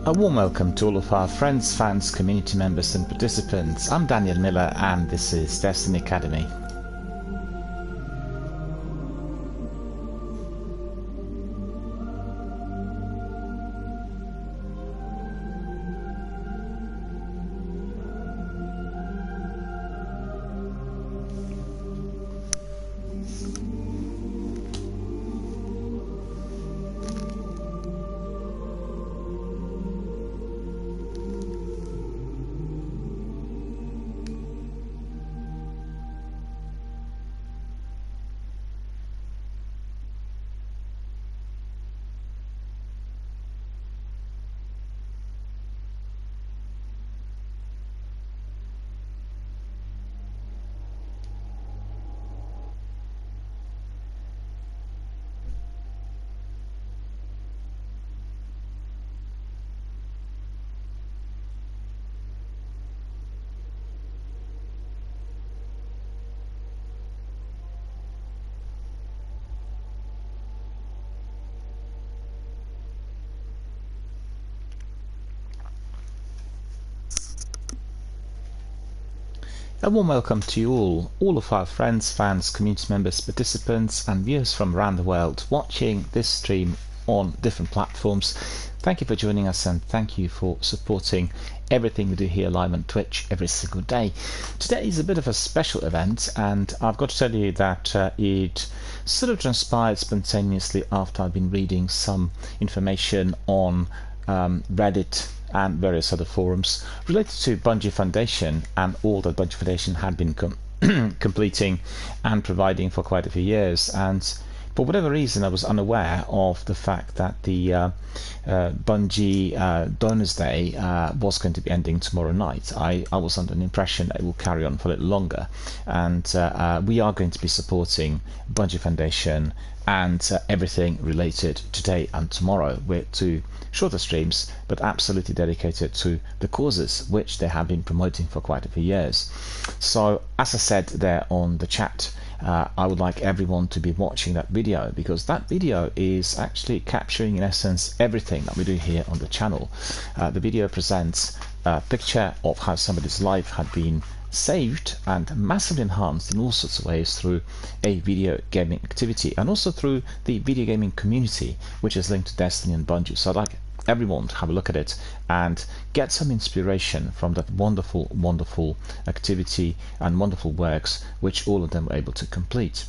A warm welcome to all of our friends, fans, community members and participants. I'm Daniel Miller and this is Destiny Academy. A warm welcome to you all of our friends, fans, community members, participants and viewers from around the world watching this stream on different platforms. Thank you for joining us and thank you for supporting everything we do here live on Twitch every single day. Today is a bit of a special event and I've got to tell you that it sort of transpired spontaneously after I've been reading some information on Reddit and various other forums related to Bungie Foundation and all that Bungie Foundation had been completing and providing for quite a few years. And for whatever reason I was unaware of the fact that the Bungie Donors Day was going to be ending tomorrow night. I was under an impression that it will carry on for a little longer, and we are going to be supporting Bungie Foundation and everything related today and tomorrow with two shorter streams, but absolutely dedicated to the causes which they have been promoting for quite a few years. So as I said there on the chat, I would like everyone to be watching that video, because that video is actually capturing in essence everything that we do here on the channel. The video presents a picture of how somebody's life had been saved and massively enhanced in all sorts of ways through a video gaming activity and also through the video gaming community which is linked to Destiny and Bungie. So I'd like everyone to have a look at it and get some inspiration from that wonderful activity and wonderful works which all of them were able to complete.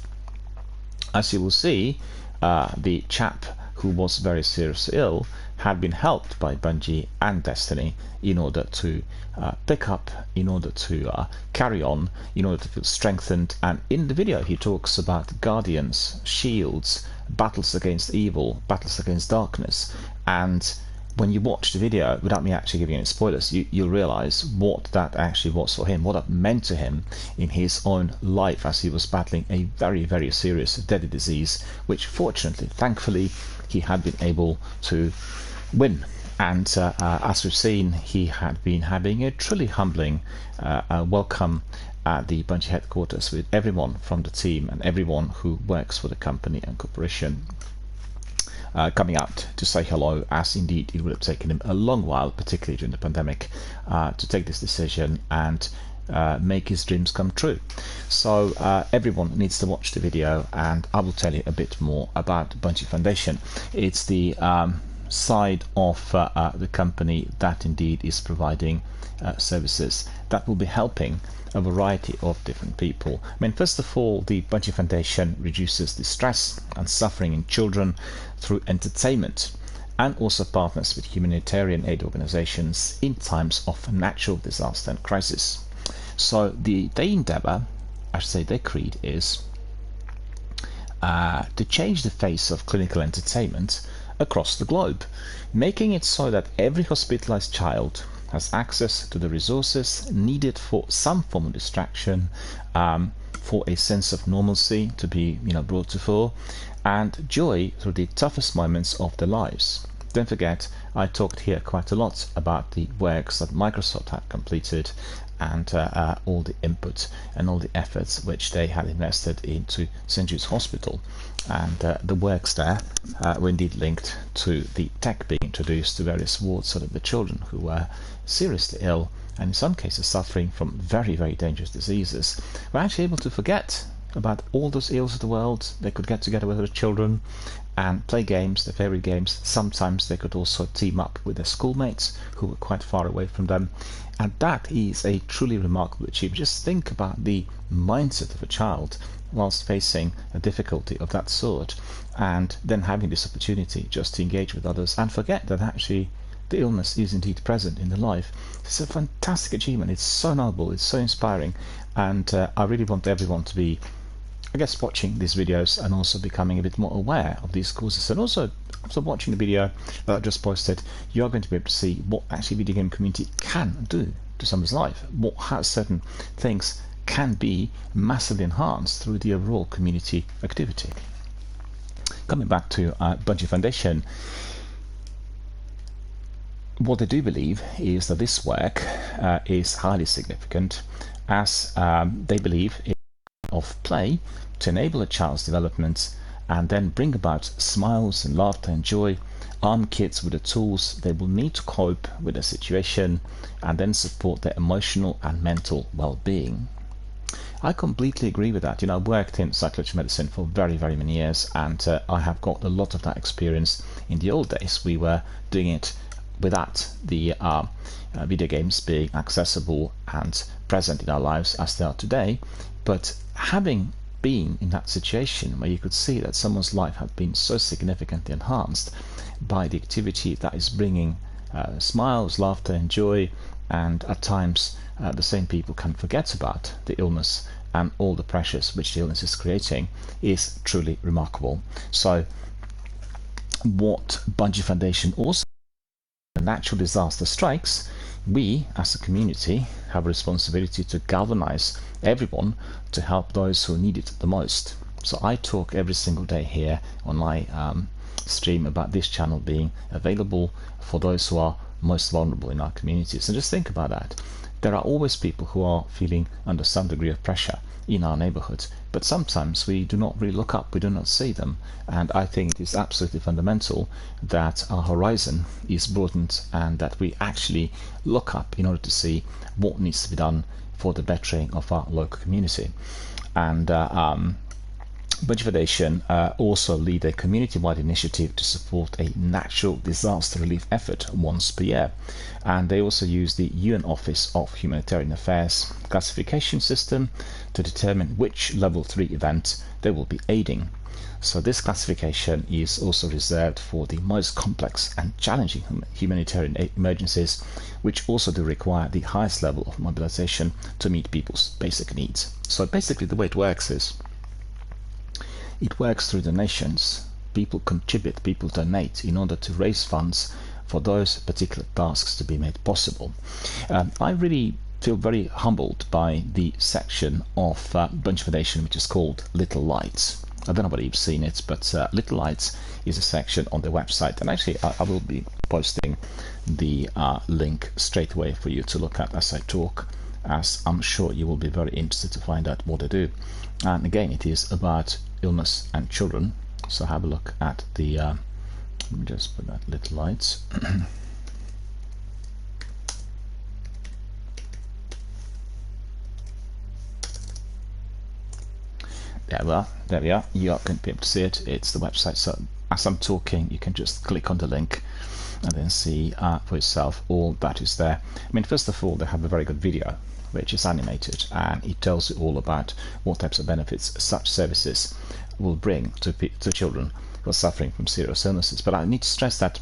As you will see, the chap who was very seriously ill had been helped by Bungie and Destiny in order to pick up, in order to carry on, in order to feel strengthened. And in the video he talks about guardians, shields, battles against evil, battles against darkness. And when you watch the video, without me actually giving any spoilers, you'll realize what that actually was for him, what that meant to him in his own life as he was battling a very serious deadly disease, which fortunately, thankfully, he had been able to win. And as we've seen, he had been having a truly humbling welcome at the Bungie headquarters with everyone from the team and everyone who works for the company and corporation coming out to say hello, as indeed it would have taken him a long while, particularly during the pandemic, to take this decision and make his dreams come true. So everyone needs to watch the video and I will tell you a bit more about Bungie Foundation. It's the side of the company that indeed is providing services that will be helping a variety of different people. I mean, first of all, the Bungie Foundation reduces the stress and suffering in children through entertainment, and also partners with humanitarian aid organizations in times of natural disaster and crisis. So their endeavor, I should say their creed, is to change the face of clinical entertainment across the globe, making it so that every hospitalized child has access to the resources needed for some form of distraction, for a sense of normalcy to be brought to fore, and joy through the toughest moments of their lives. Don't forget, I talked here quite a lot about the works that Microsoft had completed and all the input and all the efforts which they had invested into St. Jude's Hospital. And the works there were indeed linked to the tech being introduced to various wards so that the children who were seriously ill and in some cases suffering from very, very dangerous diseases were actually able to forget about all those ills of the world. They could get together with their children and play games, their favorite games. Sometimes they could also team up with their schoolmates who were quite far away from them. And that is a truly remarkable achievement. Just think about the mindset of a child whilst facing a difficulty of that sort, and then having this opportunity just to engage with others and forget that actually the illness is indeed present in their life. It's a fantastic achievement. It's so noble, it's so inspiring, and I really want everyone to be, I guess, watching these videos and also becoming a bit more aware of these causes. And also, after watching the video that I just posted, you're going to be able to see what actually video game community can do to someone's life, how certain things can be massively enhanced through the overall community activity. Coming back to Bungie Foundation, what they do believe is that this work is highly significant, as they believe it of play to enable a child's development and then bring about smiles and laughter and joy, arm kids with the tools they will need to cope with the situation, and then support their emotional and mental well-being. I completely agree with that. You know, I worked in psychological medicine for very, very many years, and I have got a lot of that experience. In the old days, we were doing it without the video games being accessible and present in our lives as they are today. But having been in that situation where you could see that someone's life had been so significantly enhanced by the activity that is bringing smiles, laughter and joy, and at times the same people can forget about the illness and all the pressures which the illness is creating, is truly remarkable. So what Bungie Foundation also, when a natural disaster strikes, we as a community have a responsibility to galvanize everyone to help those who need it the most. So I talk every single day here on my stream about this channel being available for those who are most vulnerable in our communities. And just think about that. There are always people who are feeling under some degree of pressure in our neighborhood, but sometimes we do not really look up, we do not see them. And I think it is absolutely fundamental that our horizon is broadened and that we actually look up in order to see what needs to be done for the bettering of our local community. And Bungie Foundation also lead a community-wide initiative to support a natural disaster relief effort once per year. And they also use the UN Office of Humanitarian Affairs classification system to determine which level 3 event they will be aiding. So this classification is also reserved for the most complex and challenging humanitarian emergencies, which also do require the highest level of mobilization to meet people's basic needs. So basically the way it works is, it works through donations. People contribute, people donate in order to raise funds for those particular tasks to be made possible. I really feel very humbled by the section of Bungie Foundation which is called Little Lights. I don't know whether you've seen it, but Little Lights is a section on their website, and actually I will be posting the link straight away for you to look at as I talk, as I'm sure you will be very interested to find out what they do. And again, it is about illness and children, so have a look at the let me just put that Little Lights. There we are. You are going to be able to see it. It's the website. So as I'm talking, you can just click on the link and then see for yourself all that is there. I mean, first of all, they have a very good video which is animated, and it tells you all about what types of benefits such services will bring to children who are suffering from serious illnesses. But I need to stress that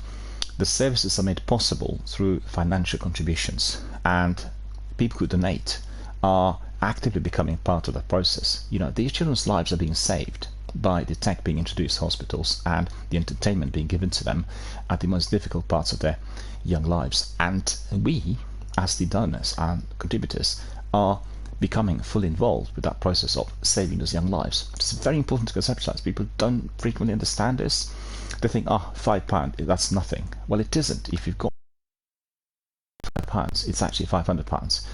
the services are made possible through financial contributions, and people who donate are actively becoming part of the process. You know, these children's lives are being saved by the tech being introduced to hospitals and the entertainment being given to them at the most difficult parts of their young lives. And we, as the donors and contributors, are becoming fully involved with that process of saving those young lives. It's very important to conceptualize. People don't frequently understand this. They think, oh, £5, that's nothing. Well, it isn't. If you've got £5, it's actually £500.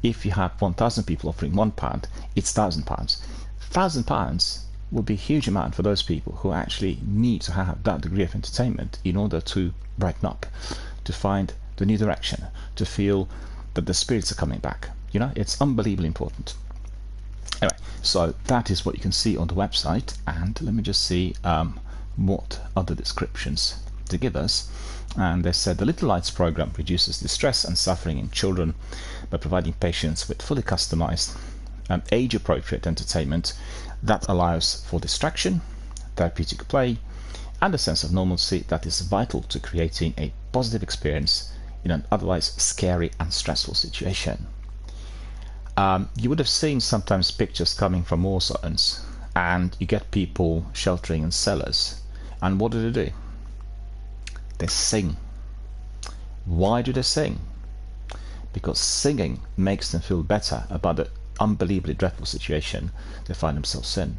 If you have 1,000 people offering £1, it's £1,000. £1,000 would be a huge amount for those people who actually need to have that degree of entertainment in order to brighten up, to find the new direction, to feel that the spirits are coming back. You know, it's unbelievably important. Anyway, so that is what you can see on the website, and let me just see what other descriptions they give us. And they said the Little Lights program reduces distress and suffering in children by providing patients with fully customized and age-appropriate entertainment that allows for distraction, therapeutic play, and a sense of normalcy that is vital to creating a positive experience in an otherwise scary and stressful situation. You would have seen sometimes pictures coming from war zones, and you get people sheltering in cellars. And what do? They sing. Why do they sing? Because singing makes them feel better about the unbelievably dreadful situation they find themselves in.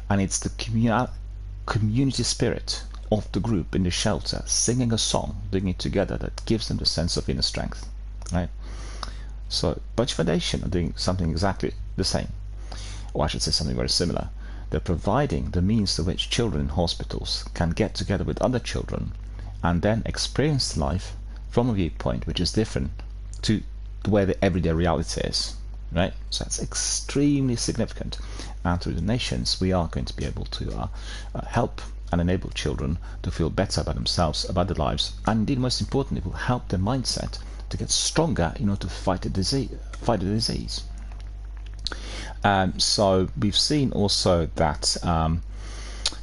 And it's the community spirit of the group in the shelter singing a song, doing it together, that gives them the sense of inner strength, right? So Bungie Foundation are doing something exactly the same, or I should say something very similar. They're providing the means to which children in hospitals can get together with other children and then experience life from a viewpoint which is different to the way the everyday reality is, right? So that's extremely significant, and through donations we are going to be able to help and enable children to feel better about themselves, about their lives, and indeed, most importantly, it will help their mindset to get stronger in order to fight the disease. So we've seen also that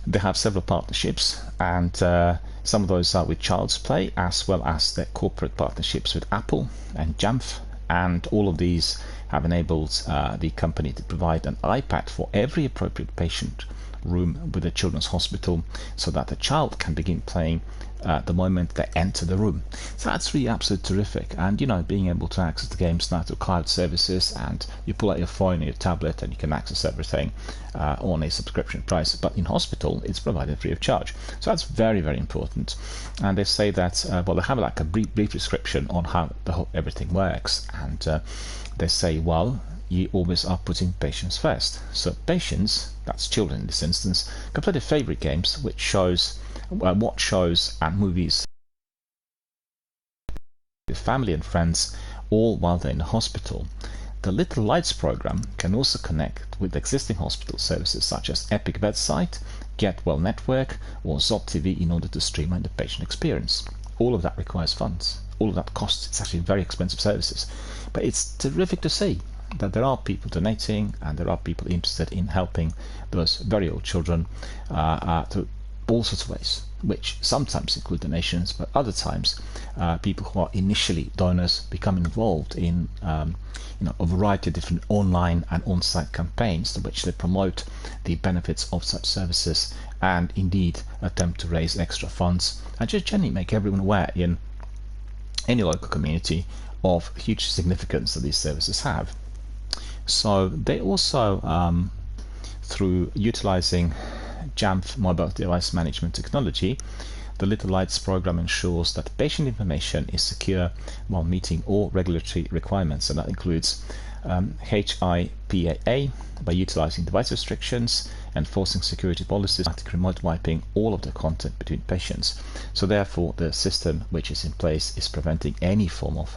they have several partnerships, and some of those are with Child's Play, as well as their corporate partnerships with Apple and Jamf, and all of these have enabled the company to provide an iPad for every appropriate patient room with a children's hospital, so that the child can begin playing the moment they enter the room. So that's really absolutely terrific. And you know, being able to access the games now through cloud services, and you pull out your phone or your tablet and you can access everything on a subscription price, but in hospital it's provided free of charge. So that's very, very important. And they say that well, they have like a brief description on how everything works, and they say, well, you always are putting patients first. So patients, that's children in this instance, can play their favorite games, which shows what shows and movies with family and friends, all while they're in the hospital. The Little Lights program can also connect with existing hospital services such as Epic Bedside, Get Well Network, or Zop TV in order to streamline the patient experience. All of that requires funds. All of that costs. It's actually very expensive services. But it's terrific to see that there are people donating, and there are people interested in helping those very old children to all sorts of ways, which sometimes include donations, but other times people who are initially donors become involved in a variety of different online and on-site campaigns to which they promote the benefits of such services, and indeed attempt to raise extra funds and just generally make everyone aware in any local community of huge significance that these services have. So they also, through utilizing Jamf mobile device management technology, the Little Lights program ensures that patient information is secure while meeting all regulatory requirements, and that includes HIPAA by utilizing device restrictions, enforcing security policies, and remote wiping all of the content between patients. So therefore the system which is in place is preventing any form of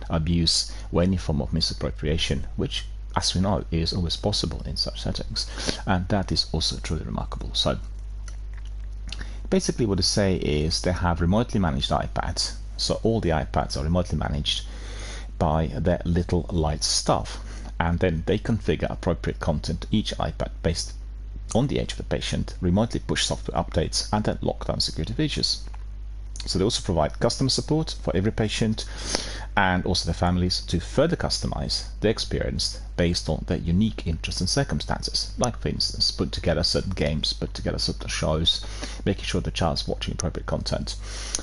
abuse or any form of misappropriation, which, as we know, is always possible in such settings, and that is also truly remarkable. So basically what they say is they have remotely managed iPads, so all the iPads are remotely managed by their Little Lights staff, and then they configure appropriate content to each iPad based on the age of the patient, remotely push software updates, and then lock down security features. So they also provide customer support for every patient and also their families to further customize the experience based on their unique interests and circumstances, like for instance put together certain games, put together certain shows, making sure the child's watching appropriate content.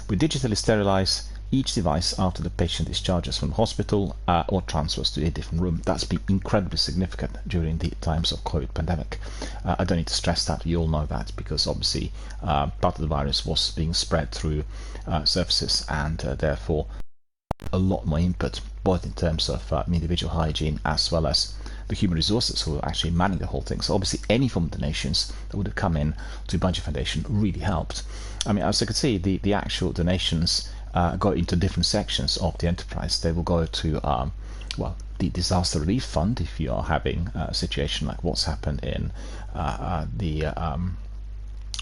We digitally sterilize each device after the patient discharges from the hospital or transfers to a different room. That's been incredibly significant during the times of COVID pandemic. I don't need to stress that. You all know that, because obviously part of the virus was being spread through surfaces, and therefore a lot more input, both in terms of individual hygiene as well as the human resources who are actually manning the whole thing. So obviously any form of donations that would have come in to Bungie Foundation really helped. I mean, as you can see, the actual donations go into different sections of the enterprise. They will go to well, the disaster relief fund if you are having a situation like what's happened in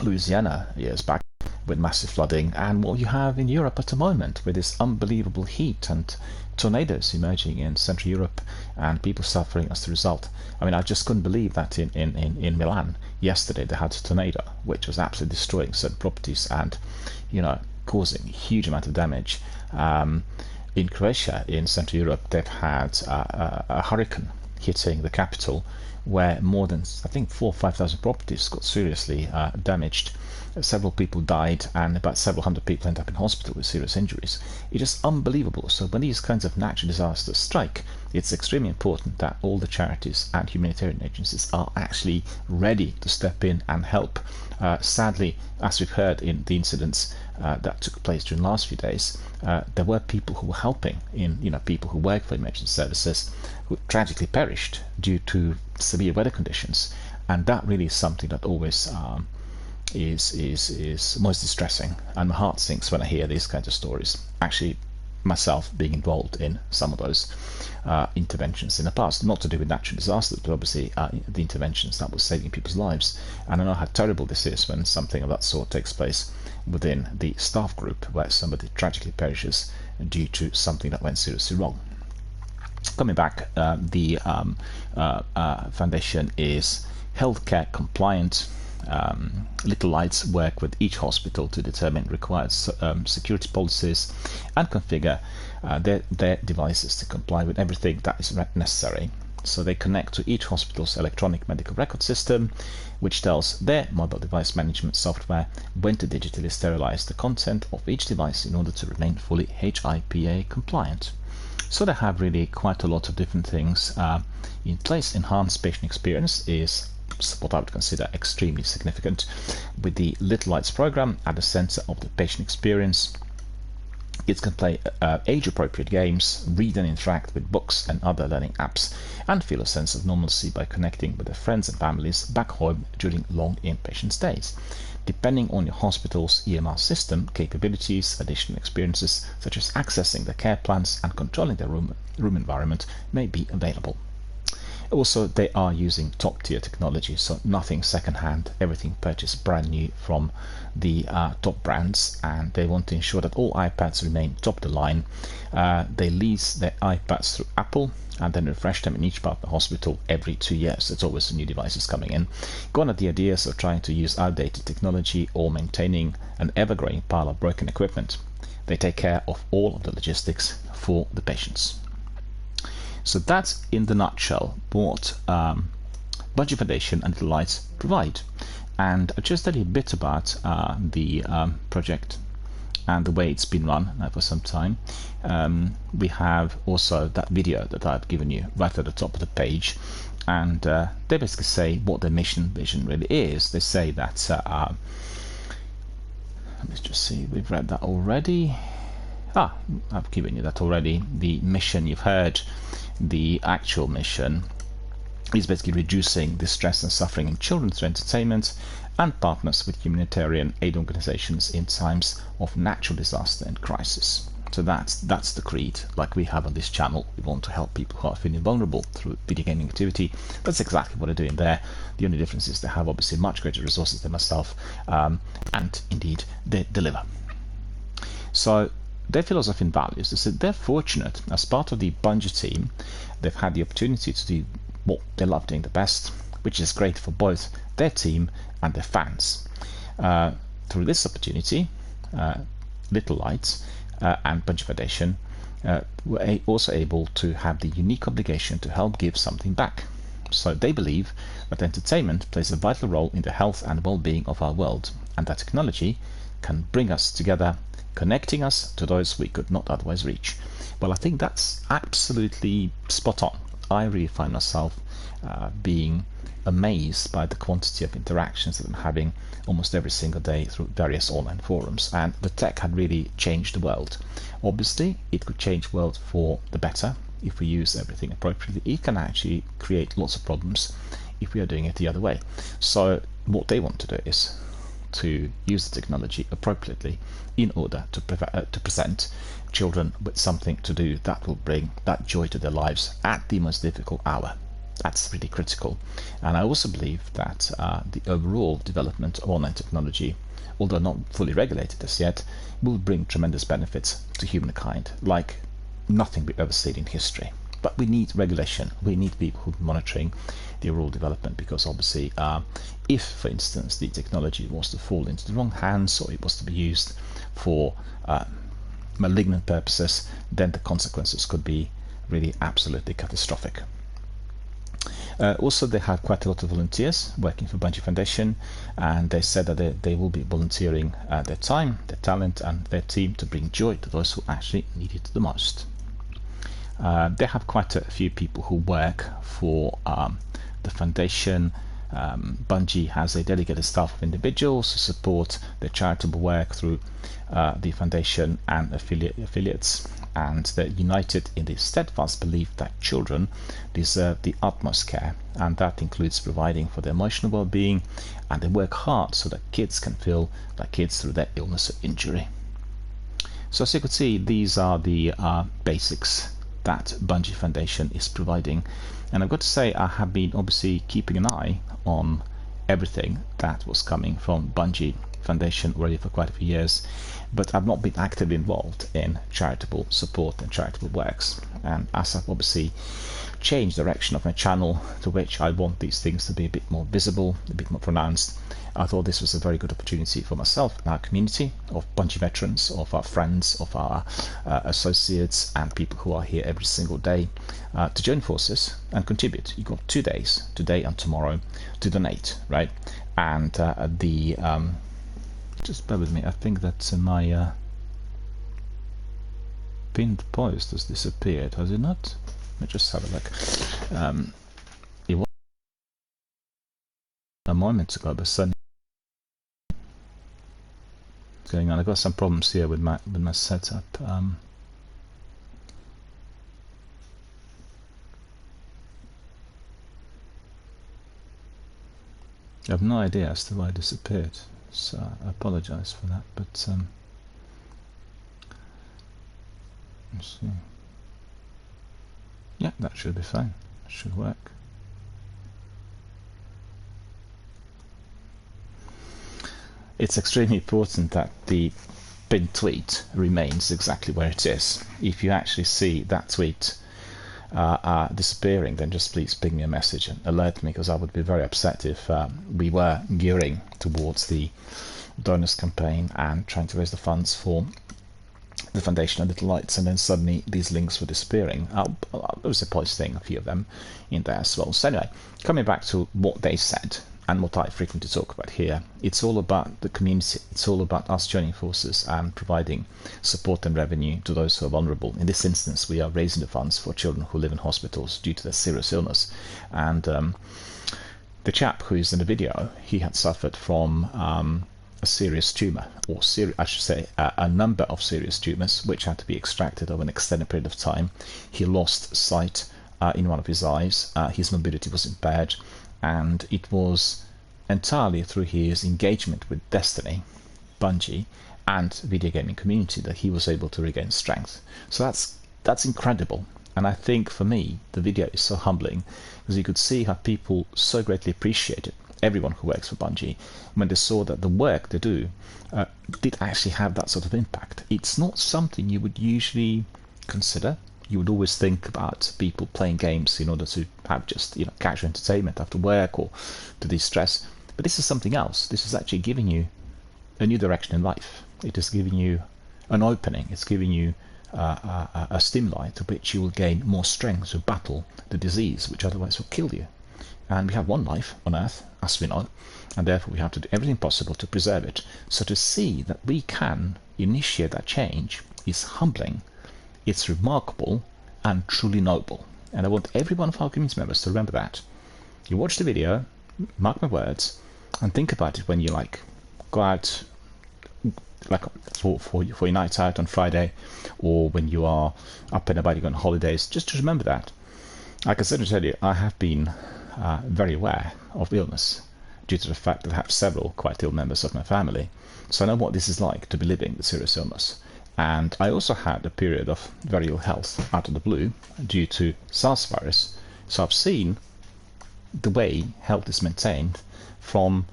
Louisiana years back with massive flooding, and what you have in Europe at the moment with this unbelievable heat and tornadoes emerging in Central Europe and people suffering as a result. I mean, I just couldn't believe that in Milan yesterday they had a tornado which was absolutely destroying certain properties and, you know, causing a huge amount of damage. In Croatia, in Central Europe, they've had a hurricane hitting the capital where more than, I think, 4,000 or 5,000 properties got seriously damaged. Several people died, and about several hundred people end up in hospital with serious injuries. It's just unbelievable. So when these kinds of natural disasters strike, it's extremely important that all the charities and humanitarian agencies are actually ready to step in and help. Sadly, as we've heard in the incidents that took place during the last few days, there were people who were helping, people who work for emergency services, who tragically perished due to severe weather conditions, and that really is something that always is most distressing, and my heart sinks when I hear these kinds of stories. Actually, myself being involved in some of those interventions in the past, not to do with natural disasters, but obviously the interventions that were saving people's lives. And I know how terrible this is when something of that sort takes place within the staff group, where somebody tragically perishes due to something that went seriously wrong. Coming back, the foundation is healthcare compliant. Little Lights work with each hospital to determine required security policies and configure their devices to comply with everything that is necessary. So they connect to each hospital's electronic medical record system, which tells their mobile device management software when to digitally sterilize the content of each device in order to remain fully HIPAA compliant. So they have really quite a lot of different things in place. Enhanced patient experience is what I would consider extremely significant, with the Little Lights program at the center of the patient experience. It can play age-appropriate games, read and interact with books and other learning apps, and feel a sense of normalcy by connecting with their friends and families back home during long inpatient stays. Depending on your hospital's EMR system capabilities, additional experiences such as accessing the care plans and controlling their room environment may be available. Also, they are using top-tier technology, so nothing second-hand, everything purchased brand new from the top brands, and they want to ensure that all iPads remain top of the line. They lease their iPads through Apple and then refresh them in each part of the hospital every 2 years. It's always new devices coming in. Gone are the ideas of trying to use outdated technology or maintaining an ever-growing pile of broken equipment. They take care of all of the logistics for the patients. So that's, in the nutshell, what Bungie Foundation and Little Lights provide. And I'll just tell you a bit about the project and the way it's been run now for some time. We have also that video that I've given you right at the top of the page, and they basically say what their mission vision really is. They say that let's just see, we've read that already. I've given you that already. The mission you've heard. The actual mission is basically reducing the stress and suffering in children through entertainment, and partners with humanitarian aid organizations in times of natural disaster and crisis. So that's the creed, like we have on this channel. We want to help people who are feeling vulnerable through video gaming activity. That's exactly what they're doing there. The only difference is they have obviously much greater resources than myself, and indeed they deliver. So their philosophy and values is that they're fortunate, as part of the Bungie team, they've had the opportunity to do what they love doing the best, which is great for both their team and their fans. Through this opportunity, Little Lights and Bungie Foundation were also able to have the unique obligation to help give something back. So they believe that entertainment plays a vital role in the health and well-being of our world, and that technology can bring us together, connecting us to those we could not otherwise reach. Well, I think that's absolutely spot on. I really find myself being amazed by the quantity of interactions that I'm having almost every single day through various online forums, and the tech had really changed the world. Obviously, it could change the world for the better if we use everything appropriately. It can actually create lots of problems if we are doing it the other way. So what they want to do is to use the technology appropriately in order to present children with something to do that will bring that joy to their lives at the most difficult hour. That's really critical. And I also believe that the overall development of online technology, although not fully regulated as yet, will bring tremendous benefits to humankind, like nothing we've ever seen in history. But we need regulation. We need people who are monitoring the overall development, because obviously if, for instance, the technology was to fall into the wrong hands, or it was to be used for malignant purposes, then the consequences could be really absolutely catastrophic. Also, they have quite a lot of volunteers working for Bungie Foundation, and they said that they will be volunteering their time, their talent, and their team to bring joy to those who actually need it the most. They have quite a few people who work for the foundation. Bungie has a dedicated staff of individuals who support their charitable work through the foundation and affiliates, and they're united in the steadfast belief that children deserve the utmost care, and that includes providing for their emotional well-being, and they work hard so that kids can feel like kids through their illness or injury. So as you can see, these are the basics that Bungie Foundation is providing, and I've got to say I have been obviously keeping an eye on everything that was coming from Bungie Foundation already for quite a few years, but I've not been actively involved in charitable support and charitable works. And as I've obviously changed the direction of my channel to which I want these things to be a bit more visible, a bit more pronounced, I thought this was a very good opportunity for myself and our community of Bungie veterans, of our friends, of our associates, and people who are here every single day to join forces and contribute. You've got 2 days, today and tomorrow, to donate, right? And just bear with me, I think that my pinned post has disappeared, has it not? Let me just have a look. It was a moment ago, but suddenly going on. I've got some problems here with my setup. I have no idea as to why it disappeared, so I apologize for that, but let's see. Yeah, that should be fine. That should work. It's extremely important that the pinned tweet remains exactly where it is. If you actually see that tweet disappearing, then just please ping me a message and alert me, because I would be very upset if we were gearing towards the donors campaign and trying to raise the funds for the foundation of Little Lights, and then suddenly these links were disappearing. I was posting a few of them in there as well. So anyway, coming back to what they said and what I frequently talk about here, it's all about the community. It's all about us joining forces and providing support and revenue to those who are vulnerable. In this instance, we are raising the funds for children who live in hospitals due to their serious illness. And the chap who is in the video, he had suffered from a serious tumour, or I should say a number of serious tumours, which had to be extracted over an extended period of time. He lost sight in one of his eyes. His mobility was impaired, and it was entirely through his engagement with Destiny, Bungie, and video gaming community that he was able to regain strength. So that's incredible. And I think for me the video is so humbling, because you could see how people so greatly appreciated everyone who works for Bungie when they saw that the work they do did actually have that sort of impact. It's not something you would usually consider. You would always think about people playing games in order to have just casual entertainment after work or to de-stress. But this is something else. This is actually giving you a new direction in life. It is giving you an opening. It's giving you a stimuli to which you will gain more strength to battle the disease which otherwise will kill you. and we have one life on Earth, as we know, and therefore we have to do everything possible to preserve it. So to see that we can initiate that change is humbling, it's remarkable, and truly noble. And I want every one of our community members to remember that. You watch the video, mark my words, and think about it when you go out for your night out on Friday, or when you are up and about, you go on holidays, just to remember that. I can certainly tell you, I have been very aware of illness due to the fact that I have several quite ill members of my family. So I know what this is like to be living with serious illness. And I also had a period of very ill health out of the blue due to SARS virus. So I've seen the way health is maintained from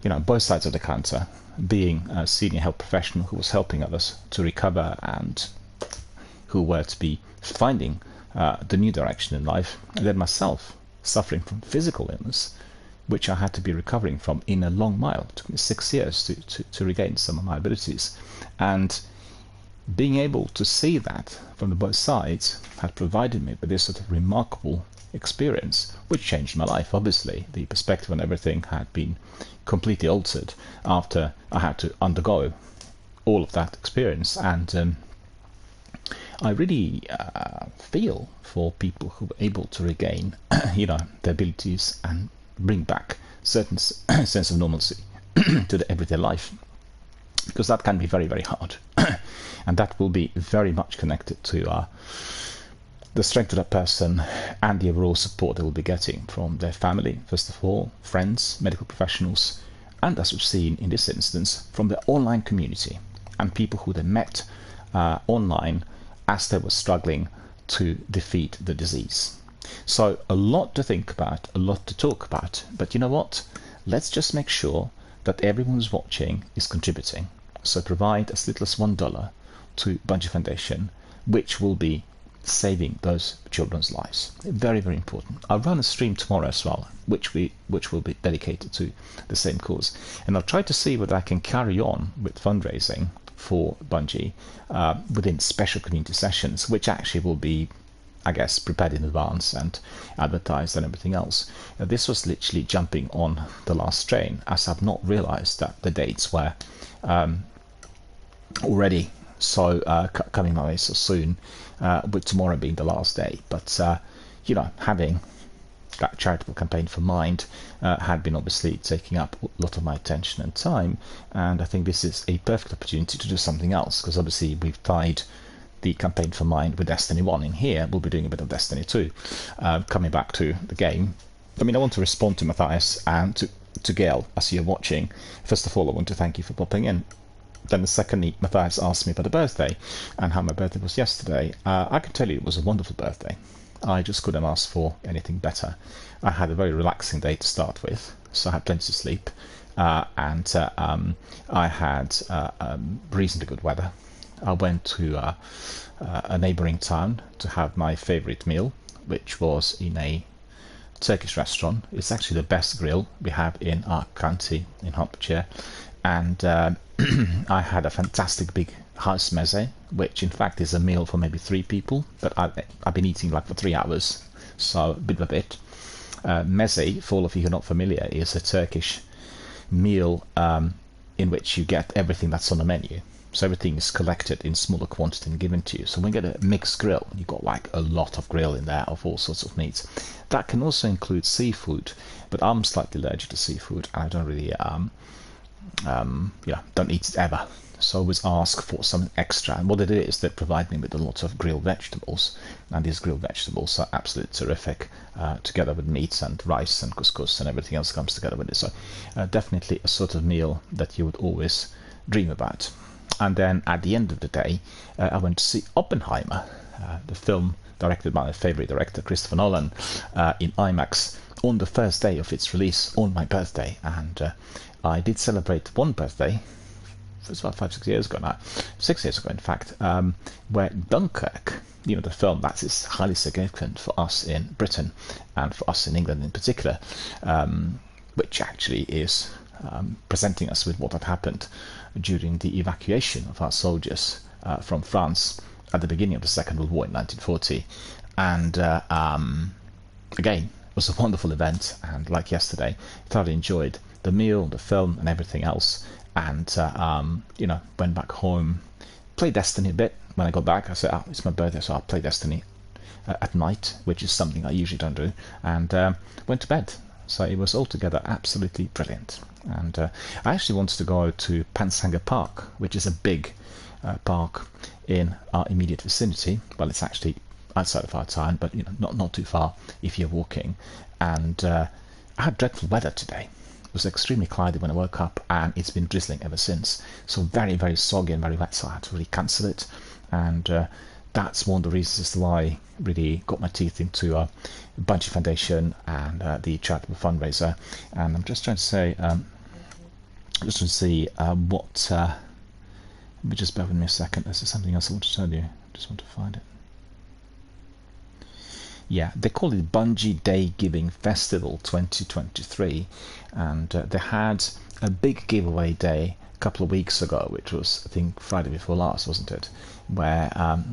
both sides of the counter, being a senior health professional who was helping others to recover and who were to be finding the new direction in life, and then myself suffering from physical illness, which I had to be recovering from in a long mile. It took me 6 years to regain some of my abilities. And being able to see that from the both sides had provided me with this sort of remarkable experience, which changed my life. Obviously, the perspective on everything had been completely altered after I had to undergo all of that experience. And I really feel for people who were able to regain, their abilities and bring back certain sense of normalcy to the everyday life, because that can be very, very hard. And that will be very much connected to the strength of that person and the overall support they will be getting from their family, first of all, friends, medical professionals, and as we've seen in this instance, from the online community and people who they met online as they were struggling to defeat the disease. So a lot to think about, a lot to talk about, but you know what? Let's just make sure that everyone who's watching is contributing. So provide as little as $1 to Bungie Foundation, which will be saving those children's lives. Very, very important. I'll run a stream tomorrow as well, which will be dedicated to the same cause. And I'll try to see whether I can carry on with fundraising for Bungie within special community sessions, which actually will be, I guess, prepared in advance and advertised and everything else. This was literally jumping on the last train, as I've not realized that the dates were already so coming my way so soon, with tomorrow being the last day. But having that charitable campaign for Mind had been obviously taking up a lot of my attention and time, and I think this is a perfect opportunity to do something else, because obviously we've tied the campaign for Mind with Destiny 1 in here. We'll be doing a bit of Destiny 2. Coming back to the game, I want to respond to Matthias and to Gail as you're watching. First of all, I want to thank you for popping in. Then secondly, Matthias asked me about the birthday and how my birthday was yesterday. I can tell you it was a wonderful birthday. I just couldn't ask for anything better. I had a very relaxing day to start with, so I had plenty of sleep, and I had reasonably good weather. I went to a neighbouring town to have my favourite meal, which was in a Turkish restaurant. It's actually the best grill we have in our county, in Hertfordshire, and I had a fantastic big house meze, which in fact is a meal for maybe 3 people, but I've been eating for 3 hours, so bit by bit. Meze, for all of you who are not familiar, is a Turkish meal in which you get everything that's on the menu. So everything is collected in smaller quantity and given to you. So when you get a mixed grill, you've got a lot of grill in there of all sorts of meats. That can also include seafood, but I'm slightly allergic to seafood, and I don't really don't eat it ever. So I always ask for some extra, and what they do is they provide me with a lot of grilled vegetables, and these grilled vegetables are absolutely terrific, together with meats and rice and couscous and everything else comes together with it. So definitely a sort of meal that you would always dream about. And then at the end of the day, I went to see Oppenheimer, the film directed by my favourite director, Christopher Nolan, in IMAX on the first day of its release on my birthday. And I did celebrate one birthday. It's about 5-6 years ago now, 6 years ago in fact, where Dunkirk, the film that is highly significant for us in Britain and for us in England in particular, which actually is presenting us with what had happened during the evacuation of our soldiers from France at the beginning of the Second World War in 1940. And again, It was a wonderful event, and like yesterday, thoroughly enjoyed the meal, the film, and everything else. And you know, went back home, played Destiny a bit. When I got back, I said, "Oh, it's my birthday, so I'll play Destiny at night," which is something I usually don't do, and went to bed. So it was altogether absolutely brilliant. And I actually wanted to go to Pansanger Park, which is a big park in our immediate vicinity. Well, it's actually outside of our town, but you know, not too far if you're walking. And I had dreadful weather today. It was extremely cloudy when I woke up, and it's been drizzling ever since. So very, very soggy and very wet, so I had to really cancel it. And that's one of the reasons as to why I really got my teeth into Bungie Foundation and the charitable fundraiser. And I'm just trying to say, just to see what. Let me just bear with me a second. This is something else I want to tell you. Just want to find it. Yeah, they call it Bungie Day Giving Festival 2023, and they had a big giveaway day a couple of weeks ago, which was, I think, Friday before last, wasn't it? Where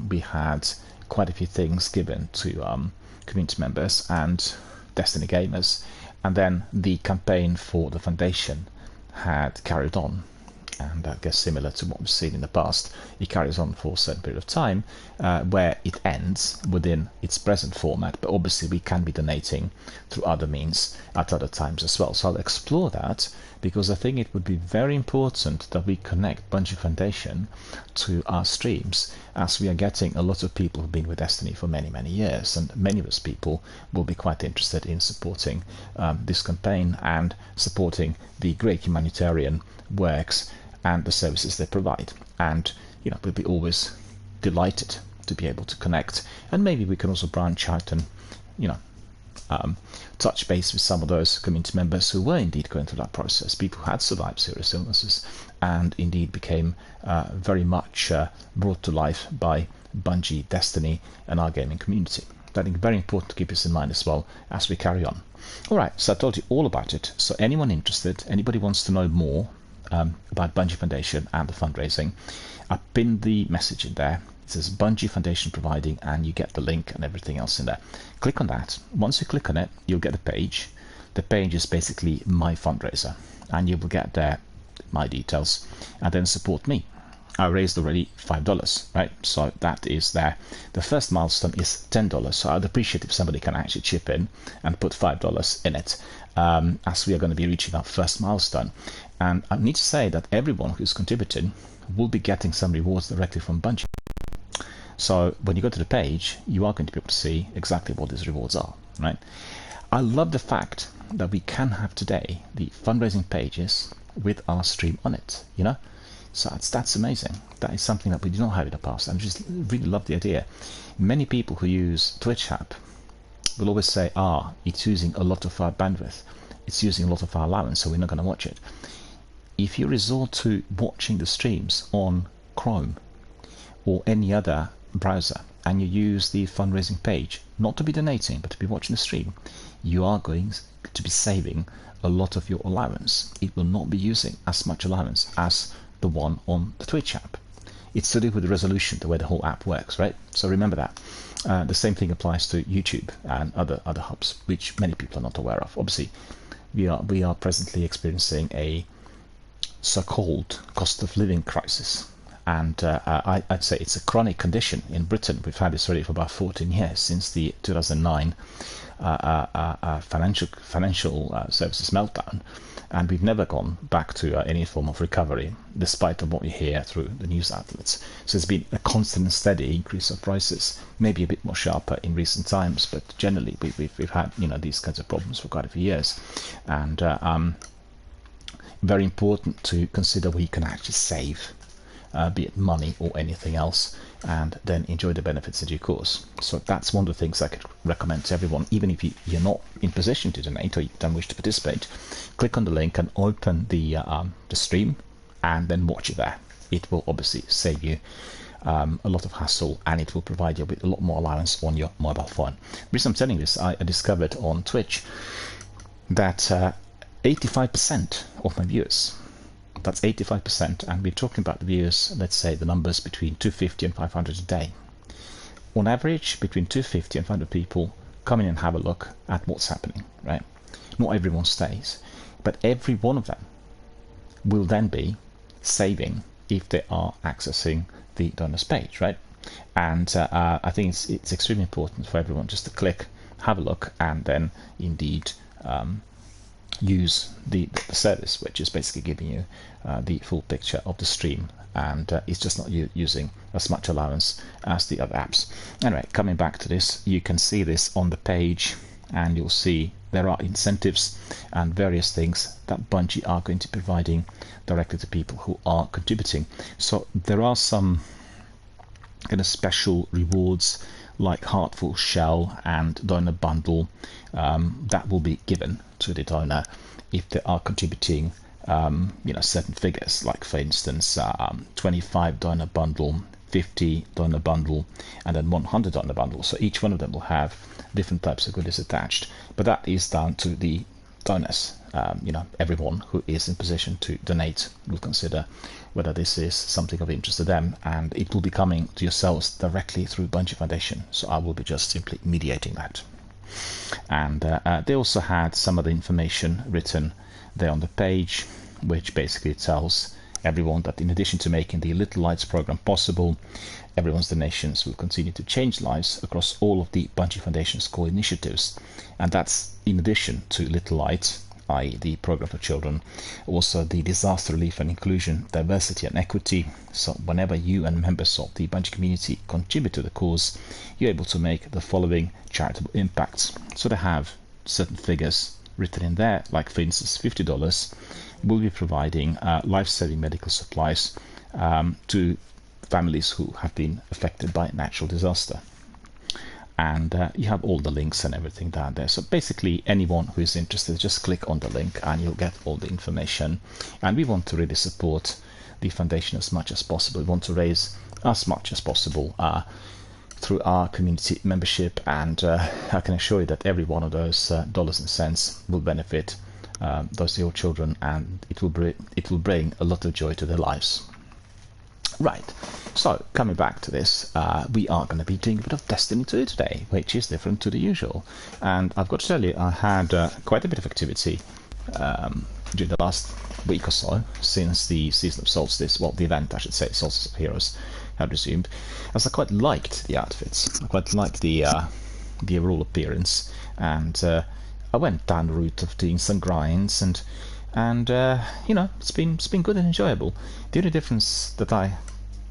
we had quite a few things given to community members and Destiny gamers, and then the campaign for the foundation had carried on. And I guess similar to what we've seen in the past, it carries on for a certain period of time, where it ends within its present format, but obviously we can be donating through other means at other times as well. So I'll explore that, because I think it would be very important that we connect Bungie Foundation to our streams, as we are getting a lot of people who've been with Destiny for many, many years, and many of those people will be quite interested in supporting this campaign and supporting the great humanitarian works and the services they provide. And you know, we'll be always delighted to be able to connect, and maybe we can also branch out and, you know, touch base with some of those community members who were indeed going through that process, people who had survived serious illnesses and indeed became very much brought to life by Bungie, Destiny, and our gaming community. I think very important to keep this in mind as well as we carry on. Alright, so I told you all about it. So anyone interested, anybody wants to know more about Bungie Foundation and the fundraising, I pinned the message in there. It says Bungie Foundation providing, and you get the link and everything else in there. Click on that. Once you click on it, you'll get a page. The page is basically my fundraiser, and you will get there my details, and then support me. I raised already $5, right? So that is there. The first milestone is $10, so I'd appreciate if somebody can actually chip in and put $5 in it, as we are going to be reaching our first milestone. And I need to say that everyone who's contributing will be getting some rewards directly from Bungie. So when you go to the page, you are going to be able to see exactly what these rewards are, right? I love the fact that we can have today the fundraising pages with our stream on it, you know? So that's amazing. That is something that we did not have in the past. I just really love the idea. Many people who use Twitch app will always say, it's using a lot of our bandwidth. It's using a lot of our allowance, so we're not going to watch it. If you resort to watching the streams on Chrome or any other browser, and you use the fundraising page, not to be donating, but to be watching the stream, you are going to be saving a lot of your allowance. It will not be using as much allowance as the one on the Twitch app. It's to do with the resolution, the way the whole app works, right? So remember that. The same thing applies to YouTube and other hubs, which many people are not aware of. Obviously, we are presently experiencing a so-called cost of living crisis, and I'd say it's a chronic condition in Britain. We've had this already for about 14 years, since the 2009 financial services meltdown, and we've never gone back to any form of recovery, despite of what we hear through the news outlets. So it's been a constant and steady increase of prices, maybe a bit more sharper in recent times, but generally we've had, you know, these kinds of problems for quite a few years. And very important to consider where you can actually save, be it money or anything else, and then enjoy the benefits in due course. So that's one of the things I could recommend to everyone. Even if you're not in position to donate or you don't wish to participate, click on the link and open the stream, and then watch it there. It will obviously save you a lot of hassle, and it will provide you with a lot more allowance on your mobile phone. The reason I'm telling this, I discovered on Twitch that 85% of my viewers, that's 85%, and we're talking about the viewers, let's say the numbers between 250 and 500 a day. On average, between 250 and 500 people come in and have a look at what's happening, right? Not everyone stays, but every one of them will then be saving if they are accessing the donors page, right? And I think it's extremely important for everyone just to click, have a look, and then indeed use the service, which is basically giving you the full picture of the stream, and it's just not using as much allowance as the other apps. Anyway, coming back to this, you can see this on the page, and you'll see there are incentives and various things that Bungie are going to be providing directly to people who are contributing. So there are some kind of special rewards like Heartful Shell and Donor Bundle that will be given to the donor if they are contributing certain figures, like for instance 25 donor bundle, 50 donor bundle, and then 100 donor bundle. So each one of them will have different types of goodies attached, but that is down to the donors. Everyone who is in position to donate will consider whether this is something of interest to them, and it will be coming to yourselves directly through Bungie Foundation, so I will be just simply mediating that. And they also had some of the information written there on the page, which basically tells everyone that in addition to making the Little Lights program possible, everyone's donations will continue to change lives across all of the Bungie Foundation's core initiatives. And that's in addition to Little Lights, i.e. the program for children, also the disaster relief and inclusion, diversity and equity. So whenever you and members of the Bungie community contribute to the cause, you're able to make the following charitable impacts. So they have certain figures written in there, like for instance $50 will be providing life-saving medical supplies to families who have been affected by natural disaster. And you have all the links and everything down there. So basically anyone who is interested, just click on the link and you'll get all the information. And we want to really support the foundation as much as possible. We want to raise as much as possible through our community membership, and I can assure you that every one of those dollars and cents will benefit those little children, and it will bring a lot of joy to their lives. Right, so coming back to this, we are going to be doing a bit of Destiny 2 today, which is different to the usual. And I've got to tell you, I had quite a bit of activity during the last week or so, since the season of Solstice, well, the event, I should say, Solstice of Heroes, had resumed, as I quite liked the outfits. I quite liked the overall appearance, and I went down the route of doing some grinds, and it's been good and enjoyable. The only difference that I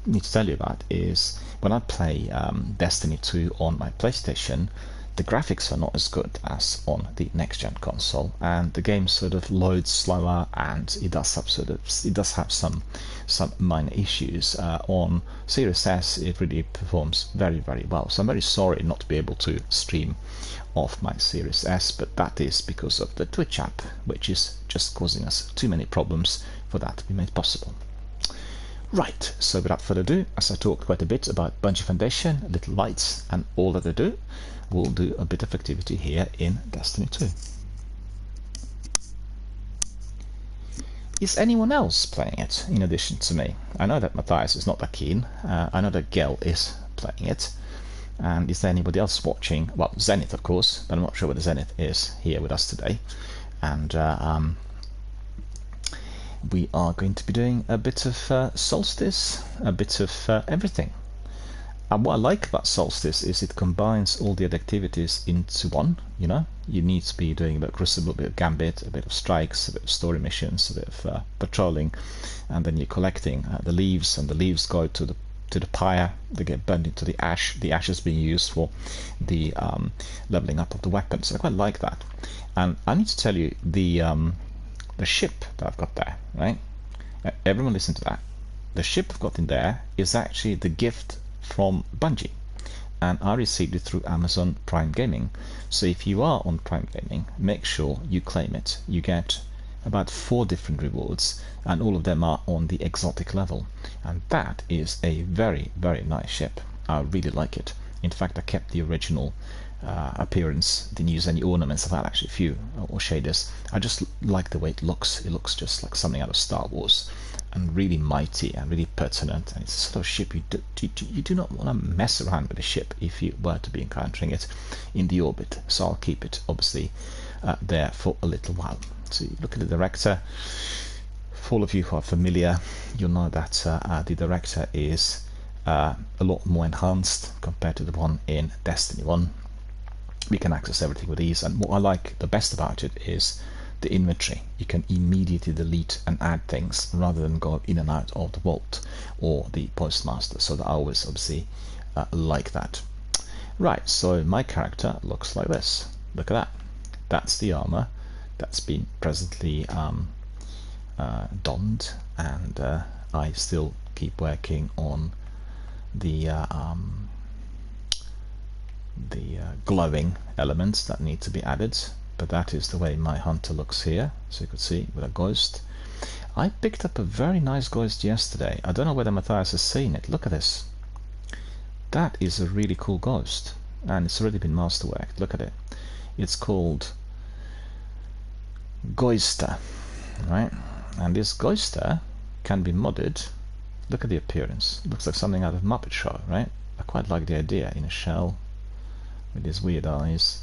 need to tell you about is when I play Destiny 2 on my PlayStation, the graphics are not as good as on the next-gen console, and the game sort of loads slower, and it does have some minor issues. On Series S, it really performs very, very well. So I'm very sorry not to be able to stream off my Series S, but that is because of the Twitch app, which is just causing us too many problems for that to be made possible. Right, so without further ado, as I talked quite a bit about Bungie Foundation, Little Lights, and all that they do, we'll do a bit of activity here in Destiny 2. Is anyone else playing it in addition to me? I know that Matthias is not that keen. I know that Gel is playing it. And is there anybody else watching? Well, Zenith, of course, but I'm not sure whether Zenith is here with us today. And we are going to be doing a bit of Solstice, a bit of everything. And what I like about Solstice is it combines all the other activities into one. You need to be doing a bit of Crucible, a bit of Gambit, a bit of strikes, a bit of story missions, a bit of patrolling, and then you're collecting the leaves, and the leaves go to the pyre. They get burned into the ash. The ash is being used for the leveling up of the weapons. So I quite like that. And I need to tell you, the ship that I've got there, right? Everyone listen to that. The ship I've got in there is actually the gift from Bungie, and I received it through Amazon Prime Gaming. So if you are on Prime Gaming, make sure you claim it. You get about 4 different rewards, and all of them are on the exotic level, and that is a very, very nice ship. I really like it. In fact, I kept the original appearance. Didn't use any ornaments. I've had actually a few or shaders. I just like the way it looks. It looks just like something out of Star Wars, and really mighty and really pertinent. And it's a sort of ship you do not want to mess around with a ship if you were to be encountering it in the orbit. So I'll keep it obviously there for a little while. So you look at the director. For all of you who are familiar, you'll know that the director is a lot more enhanced compared to the one in Destiny 1. We can access everything with ease, and what I like the best about it is the inventory. You can immediately delete and add things rather than go in and out of the vault or the postmaster, so that I always obviously like that. Right, so my character looks like this. Look at that. That's the armor that's been presently donned, and I still keep working on the glowing elements that need to be added. But that is the way my hunter looks here, so you could see with a ghost. I picked up a very nice ghost yesterday. I don't know whether Matthias has seen it. Look at this. That is a really cool ghost, and it's already been masterworked. Look at it. It's called Ghoster, right? And this Ghoster can be modded. Look at the appearance. It looks like something out of Muppet Show, right? I quite like the idea, in a shell with these weird eyes.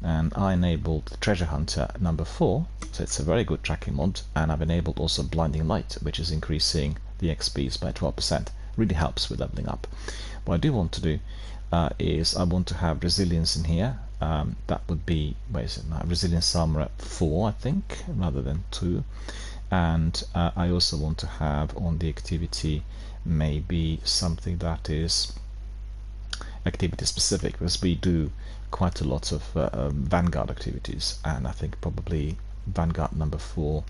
And I enabled Treasure Hunter number 4, so it's a very good tracking mod, and I've enabled also Blinding Light, which is increasing the XPs by 12%. Really helps with leveling up. What I do want to do is I want to have Resilience in here. That would be, where is it now? Resilience Armor at 4, I think, rather than 2. And I also want to have on the activity maybe something that is activity specific, because we do quite a lot of Vanguard activities, and I think probably Vanguard number 4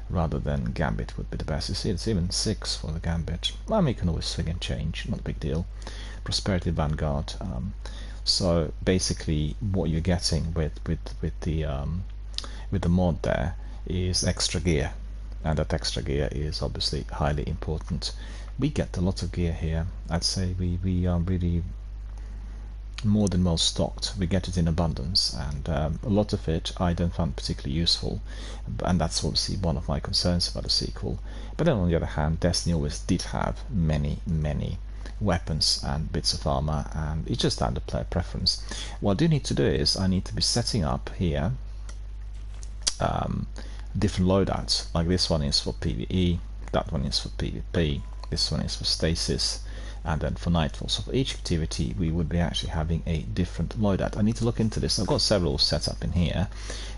rather than Gambit would be the best. You see, it's even 6 for the Gambit. Well, I mean, you can always swing and change, not a big deal. Prosperity Vanguard. So basically, what you're getting with the mod there is extra gear, and that extra gear is obviously highly important. We get a lot of gear here. I'd say we are really more than well stocked. We get it in abundance, and a lot of it I don't find particularly useful, and that's obviously one of my concerns about the sequel. But then on the other hand, Destiny always did have many weapons and bits of armor, and it's just down to player preference. What I do need to do is I need to be setting up here different loadouts. Like this one is for PvE, that one is for PvP, this one is for stasis, and then for Nightfall. So for each activity we would be actually having a different loadout. I need to look into this. I've got several set up in here,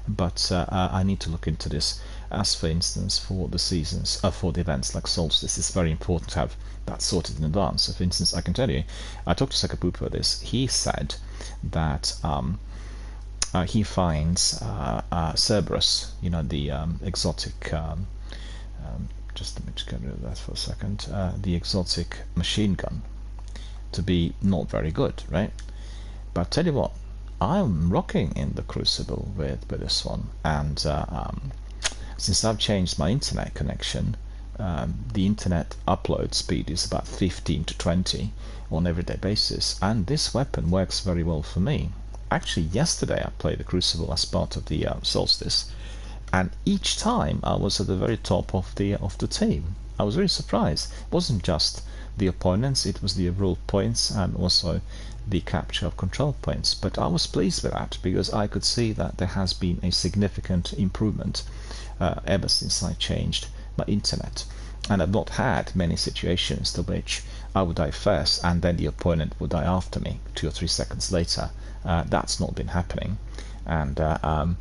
but I need to look into this. As for instance, for the seasons, for the events like Solstice, it's very important to have that sorted in advance. So for instance, I can tell you, I talked to Sakapupa about this. He said that he finds Cerberus, you know, the exotic just let me just get rid of that for a second, the exotic machine gun, to be not very good, right? But tell you what, I'm rocking in the Crucible with this one, and since I've changed my internet connection, the internet upload speed is about 15 to 20 on everyday basis, and this weapon works very well for me. Actually, yesterday I played the Crucible as part of the Solstice, and each time I was at the very top of the team. I was very surprised. It wasn't just the opponents, it was the overall points and also the capture of control points. But I was pleased with that, because I could see that there has been a significant improvement ever since I changed my internet. And I've not had many situations to which I would die first and then the opponent would die after me 2 or 3 seconds later. That's not been happening. And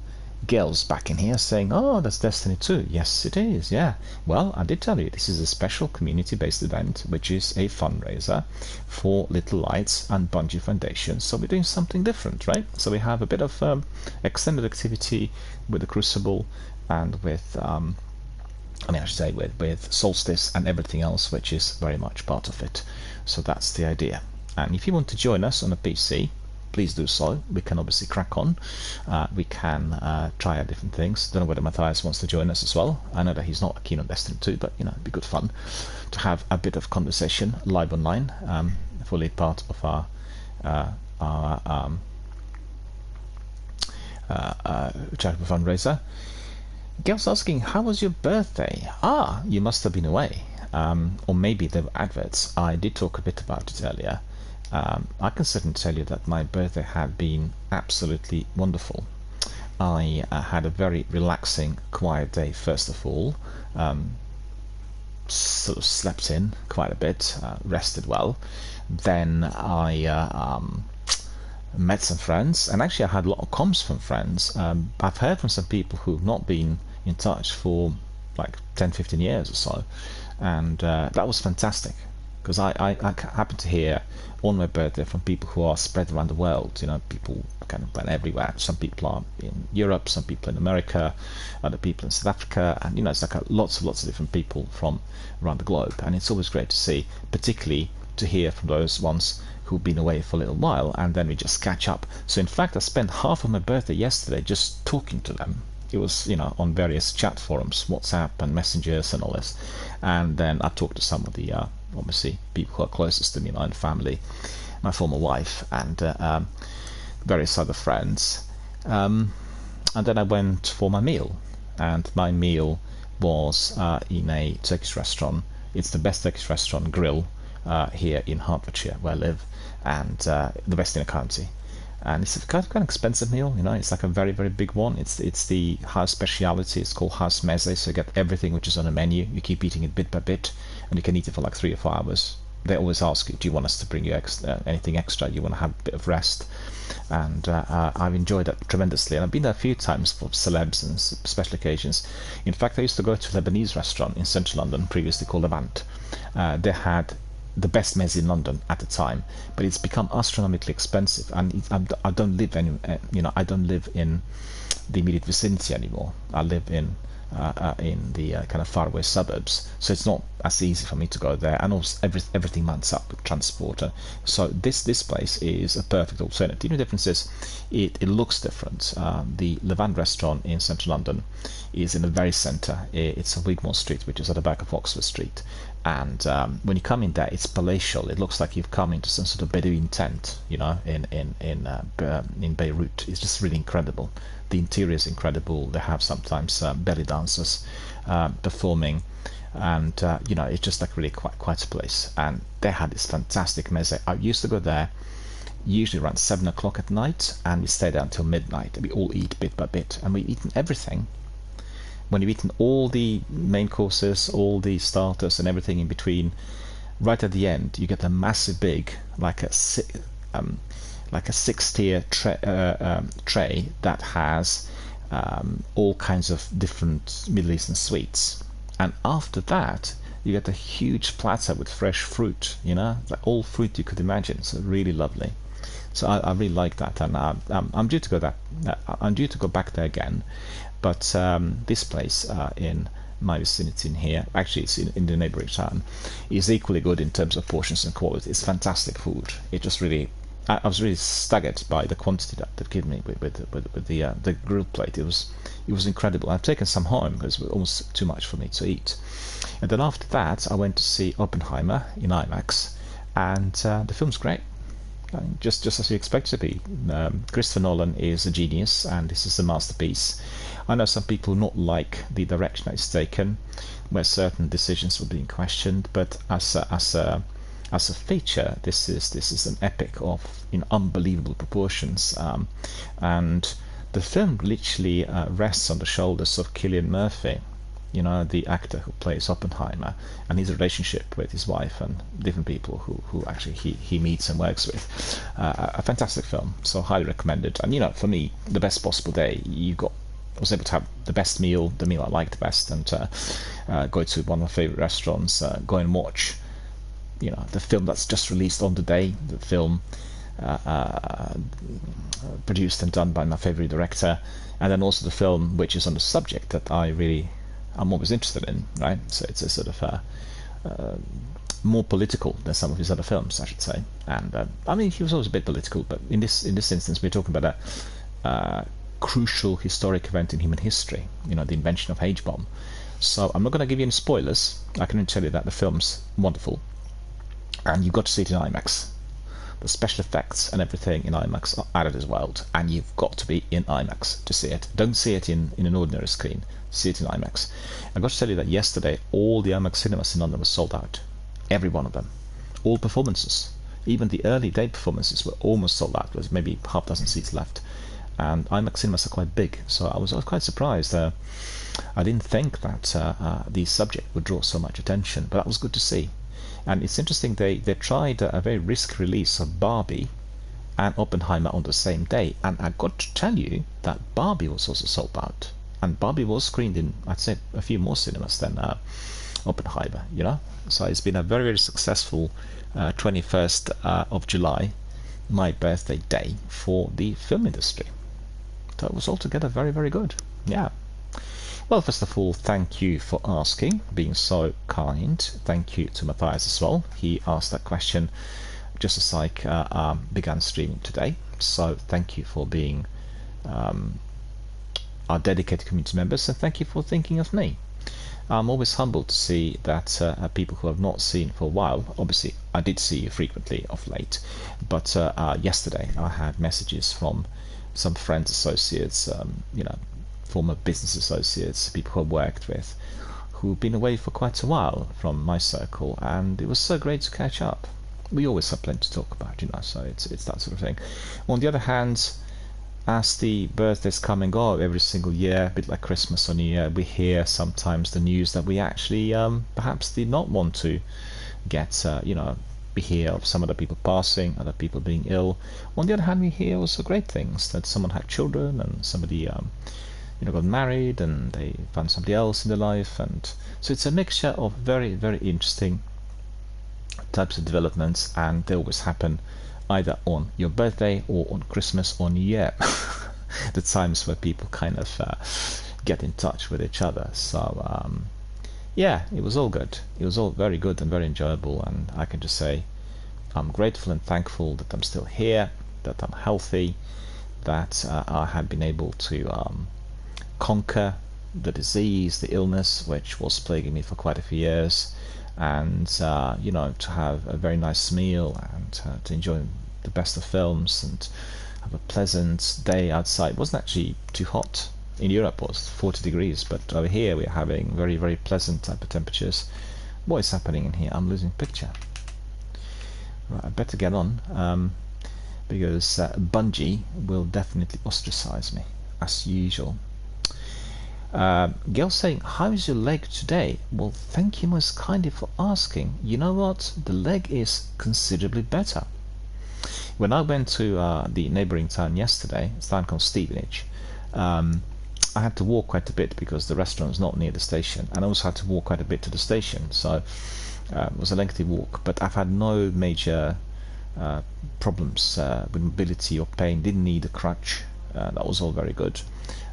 Gail's back in here saying, oh, that's Destiny 2. Yes, it is, yeah. Well, I did tell you, this is a special community-based event, which is a fundraiser for Little Lights and Bungie Foundation. So we're doing something different, right? So we have a bit of extended activity with the Crucible and with, I should say with Solstice and everything else, which is very much part of it. So that's the idea. And if you want to join us on a PC, please do so. We can obviously crack on. We can try out different things. Don't know whether Matthias wants to join us as well. I know that he's not keen on Destiny 2, but you know, it'd be good fun to have a bit of conversation live online, fully part of our charitable fundraiser. Girls asking, how was your birthday? Ah, you must have been away. Or maybe there were adverts. I did talk a bit about it earlier. I can certainly tell you that my birthday had been absolutely wonderful. I had a very relaxing, quiet day, first of all. Sort of slept in quite a bit, rested well. Then I met some friends, and actually I had a lot of comms from friends. I've heard from some people who've not been in touch for like 10-15 years or so, and that was fantastic, because I happened to hear on my birthday from people who are spread around the world. You know, people kind of went everywhere. Some people are in Europe, some people in America, other people in South Africa, and you know, it's like lots of different people from around the globe, and it's always great to see, particularly to hear from those ones who've been away for a little while, and then we just catch up. So in fact, I spent half of my birthday yesterday just talking to them. It was, you know, on various chat forums, WhatsApp and messengers and all this, and then I talked to some of the obviously people who are closest to me, my own family, my former wife, and various other friends, and then I went for my meal, and my meal was in a Turkish restaurant. It's the best Turkish restaurant grill here in Hertfordshire, where I live, and the best in the county. And it's a kind of expensive meal, you know. It's like a very, very big one. It's the house speciality. It's called house meze, so you get everything which is on the menu. You keep eating it bit by bit, and you can eat it for like 3 or 4 hours. They always ask you, do you want us to bring you anything extra? Do you want to have a bit of rest? And I've enjoyed that tremendously. And I've been there a few times for celebs and special occasions. In fact, I used to go to a Lebanese restaurant in central London, previously called Levant. They had the best meze in London at the time, but it's become astronomically expensive, and I don't live I don't live in the immediate vicinity anymore. I live in the kind of faraway suburbs, so it's not as easy for me to go there, and also everything mounts up with transport. So this place is a perfect alternative. The difference is it looks different. The Levant restaurant in central London is in the very centre. It's on Wigmore Street, which is at the back of Oxford Street. And when you come in there, it's palatial. It looks like you've come into some sort of Bedouin tent, you know, in Beirut. It's just really incredible. The interior is incredible. They have sometimes belly dancers performing, and you know, it's just like really quite a place. And they had this fantastic meze. I used to go there usually around 7 o'clock at night, and we stay there until midnight. We all eat bit by bit, and we've eaten everything. When you've eaten all the main courses, all the starters and everything in between, right at the end you get a massive big, like a 6-tier tray that has all kinds of different Middle Eastern sweets. And after that you get a huge platter with fresh fruit, you know, like all fruit you could imagine. So really lovely. So I really like that, and I'm due to go I'm due to go back there again. But this place in my vicinity in here, actually it's in the neighbouring town, is equally good in terms of portions and quality. It's fantastic food. It just really, I was really staggered by the quantity that they gave me with the grilled plate. It was incredible. I've taken some home because it was almost too much for me to eat. And then after that, I went to see Oppenheimer in IMAX, and the film's great. Just as you expect it to be. Christopher Nolan is a genius, and this is a masterpiece. I know some people not like the direction that it's taken, where certain decisions were being questioned, but as a feature, this is an epic of unbelievable proportions, and the film literally rests on the shoulders of Cillian Murphy, you know, the actor who plays Oppenheimer, and his relationship with his wife and different people who actually he meets and works with. A fantastic film, so highly recommended. And you know, for me, the best possible day. I was able to have the best meal, the meal I liked best, and go to one of my favourite restaurants, go and watch, you know, the film that's just released on the day, the film produced and done by my favourite director, and then also the film which is on the subject that I'm always interested in, right? So it's a sort of more political than some of his other films, I should say. And I mean, he was always a bit political, but in this instance, we're talking about a crucial historic event in human history, you know, the invention of H-bomb. So I'm not going to give you any spoilers. I can only tell you that the film's wonderful, and you've got to see it in IMAX. the special effects and everything in IMAX are out of this world, and you've got to be in IMAX to see it. Don't see it in an ordinary screen, see it in IMAX. I got to tell you that yesterday all the IMAX cinemas in London were sold out, every one of them, all performances. Even the early day performances were almost sold out. There's maybe half a dozen seats left, and IMAX cinemas are quite big, so I was quite surprised. I didn't think that the subject would draw so much attention, but that was good to see. And it's interesting, they tried a very risky release of Barbie and Oppenheimer on the same day, and I got to tell you that Barbie was also sold out, and Barbie was screened in, I'd say, a few more cinemas than Oppenheimer, you know. So it's been a very, very successful 21st of July, my birthday day, for the film industry. So it was altogether very, very good. Yeah. Well, first of all, thank you for asking, being so kind. Thank you to Matthias as well. He asked that question just as I began streaming today. So thank you for being our dedicated community members, and thank you for thinking of me. I'm always humbled to see that people who have not seen for a while, obviously I did see you frequently of late, but yesterday I had messages from some friends, associates, you know, former business associates, people who I've worked with, who've been away for quite a while from my circle, and it was so great to catch up. We always have plenty to talk about, you know, so it's that sort of thing. On the other hand, as the birthdays come and go every single year, a bit like Christmas or New Year, we hear sometimes the news that we actually perhaps did not want to get, you know, we hear of some other people passing, other people being ill. On the other hand, we hear also great things, that someone had children and somebody you know, got married and they found somebody else in their life, and so it's a mixture of very, very interesting types of developments, and they always happen either on your birthday or on Christmas or New Year, the times where people kind of get in touch with each other. So yeah, it was all good. It was all very good and very enjoyable, and I can just say I'm grateful and thankful that I'm still here, that I'm healthy, that I have been able to conquer the disease, the illness, which was plaguing me for quite a few years, and you know, to have a very nice meal and to enjoy the best of films and have a pleasant day outside. It wasn't actually too hot. In Europe it was 40 degrees, but over here we're having very, very pleasant type of temperatures. What is happening in here? I'm losing picture. Right, I better get on, because Bungie will definitely ostracize me as usual. Gail saying, how's your leg today? Well, thank you most kindly for asking. You know what? The leg is considerably better. When I went to the neighbouring town yesterday, it's a town called Stevenage, I had to walk quite a bit because the restaurant was not near the station, and I also had to walk quite a bit to the station, so it was a lengthy walk, but I've had no major problems with mobility or pain. Didn't need a crutch. That was all very good.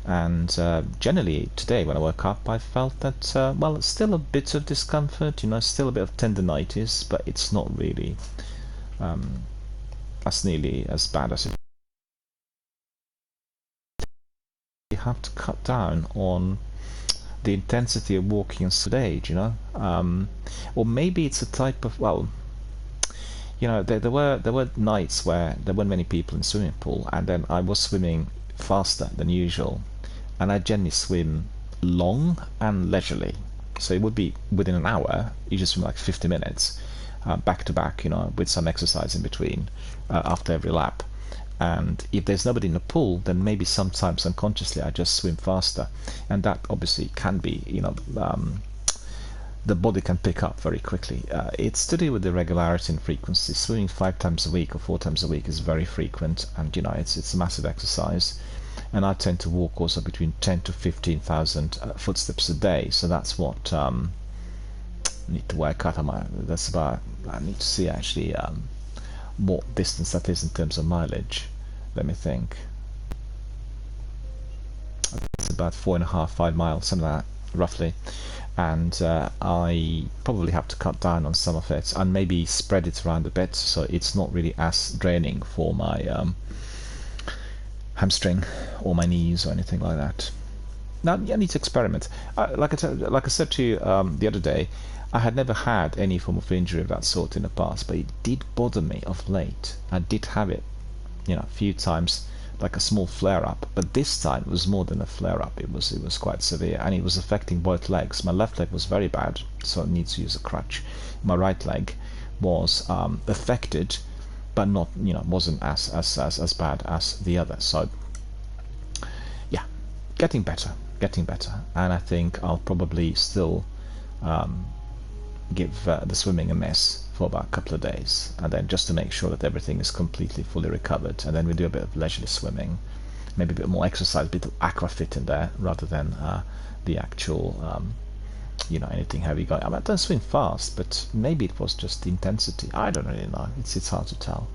And generally today when I woke up, I felt that well, it's still a bit of discomfort, you know, still a bit of tendinitis, but it's not really as nearly as bad as it. You have to cut down on the intensity of walking and stage, you know, or maybe it's a type of, well, you know, there were nights where there weren't many people in the swimming pool, and then I was swimming faster than usual, and I generally swim long and leisurely, so it would be within an hour. You just swim like 50 minutes back to back, you know, with some exercise in between after every lap. And if there's nobody in the pool, then maybe sometimes unconsciously I just swim faster, and that obviously can be, you know, the body can pick up very quickly. It's to do with the regularity and frequency. Swimming 5 times a week or 4 times a week is very frequent, and you know, it's a massive exercise. And I tend to walk also between 10 to 15,000 footsteps a day, so that's what I need to work out on my. That's about. I need to see actually what distance that is in terms of mileage. Let me think. It's about 4.5, 5 miles, something like that, roughly. And I probably have to cut down on some of it and maybe spread it around a bit, so it's not really as draining for my hamstring or my knees or anything like that. Now you need to experiment. Like I said to you the other day, I had never had any form of injury of that sort in the past, but it did bother me of late. I did have it, a few times, like a small flare-up, but this time it was more than a flare-up. It was quite severe, and it was affecting both legs. My left leg was very bad, so I need to use a crutch. My right leg was affected, but not, wasn't as bad as the other. So yeah, getting better, and I think I'll probably still give the swimming a miss for about a couple of days, and then just to make sure that everything is completely fully recovered, and then we do a bit of leisurely swimming, maybe a bit more exercise, a bit of aquafit in there rather than the actual anything heavy going. I mean, I don't swim fast, but maybe it was just the intensity. I don't really know. It's hard to tell,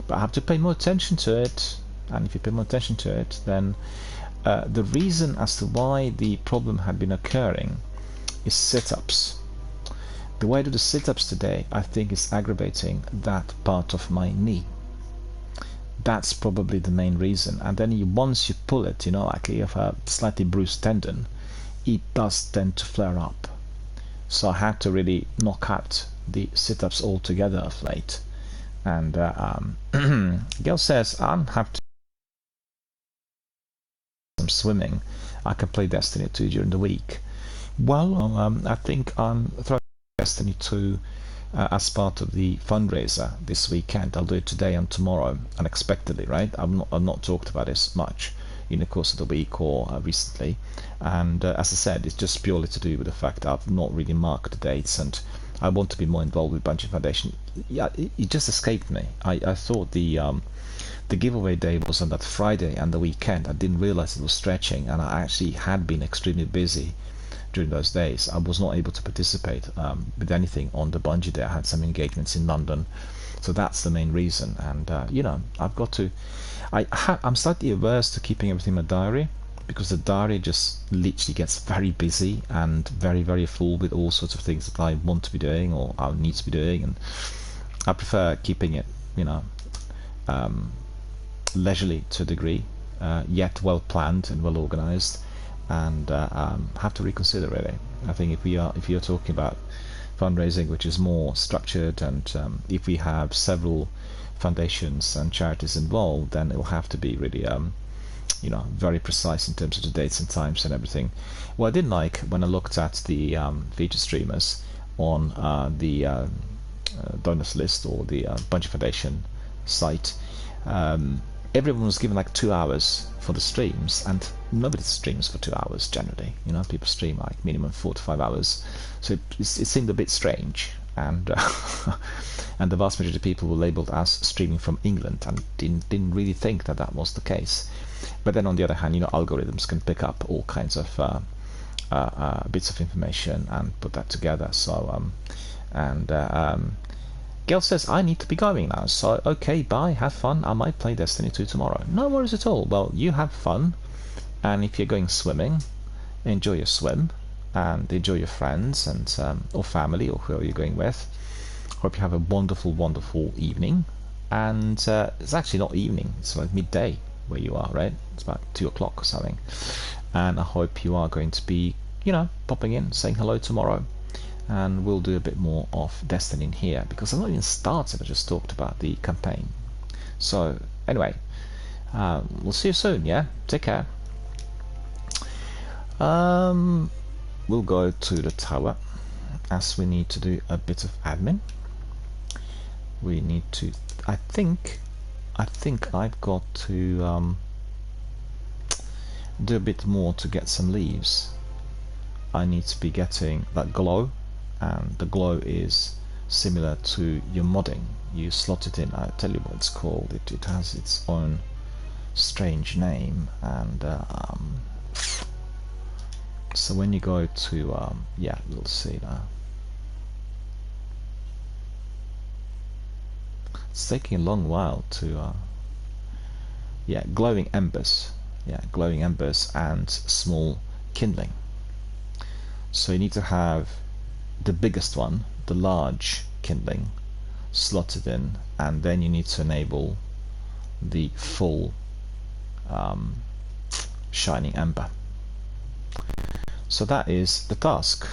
but I have to pay more attention to it. And if you pay more attention to it, then the reason as to why the problem had been occurring is sit-ups. The way I do the sit-ups today, I think, is aggravating that part of my knee. That's probably the main reason. And then once you pull it, like you have a slightly bruised tendon, it does tend to flare up. So I had to really knock out the sit-ups altogether of late. And Gail says, I don't have to some swimming. I can play Destiny 2 during the week. Well, I think I'm throwing Destiny 2 as part of the fundraiser this weekend. I'll do it today and tomorrow, unexpectedly, right? I've not talked about this much in the course of the week or recently, and as I said, it's just purely to do with the fact that I've not really marked the dates, and I want to be more involved with Bungie Foundation. Yeah, it just escaped me. I thought the giveaway day was on that Friday and the weekend. I didn't realize it was stretching, and I actually had been extremely busy during those days. I was not able to participate with anything on the Bungie day. I had some engagements in London, so that's the main reason. And I've got to. I'm slightly averse to keeping everything in my diary, because the diary just literally gets very busy and very, very full with all sorts of things that I want to be doing or I need to be doing, and I prefer keeping it, leisurely to a degree, yet well planned and well organized. And have to reconsider, really. I think if you're talking about fundraising which is more structured, and if we have several foundations and charities involved, then it will have to be really very precise in terms of the dates and times and everything. What I didn't like when I looked at the feature streamers on the donors list or the Bungie Foundation site, everyone was given like 2 hours for the streams, and nobody streams for 2 hours generally. People stream like minimum 4 to 5 hours, so it seemed a bit strange. And and the vast majority of people were labelled as streaming from England, and didn't really think that was the case. But then on the other hand, algorithms can pick up all kinds of bits of information and put that together. So Gail says, I need to be going now, so okay, bye, have fun. I might play Destiny 2 tomorrow. No worries at all. Well, you have fun, and if you're going swimming, enjoy your swim, and enjoy your friends and or family or whoever you're going with. Hope you have a wonderful, wonderful evening. And it's actually not evening, it's like midday where you are, right? It's about 2 o'clock or something. And I hope you are going to be, popping in, saying hello tomorrow. And we'll do a bit more of Destiny in here, because I've not even started. I just talked about the campaign. So anyway, we'll see you soon. Yeah, take care. We'll go to the tower, as we need to do a bit of admin. We need to. I think I've got to do a bit more to get some leaves. I need to be getting that glow. And the glow is similar to your modding. You slot it in. I'll tell you what it's called. It has its own strange name. And so when you go to we'll see now. It's taking a long while to glowing embers. Glowing embers and small kindling. So you need to have the biggest one, the large kindling, slotted in, and then you need to enable the full shining ember. So that is the task,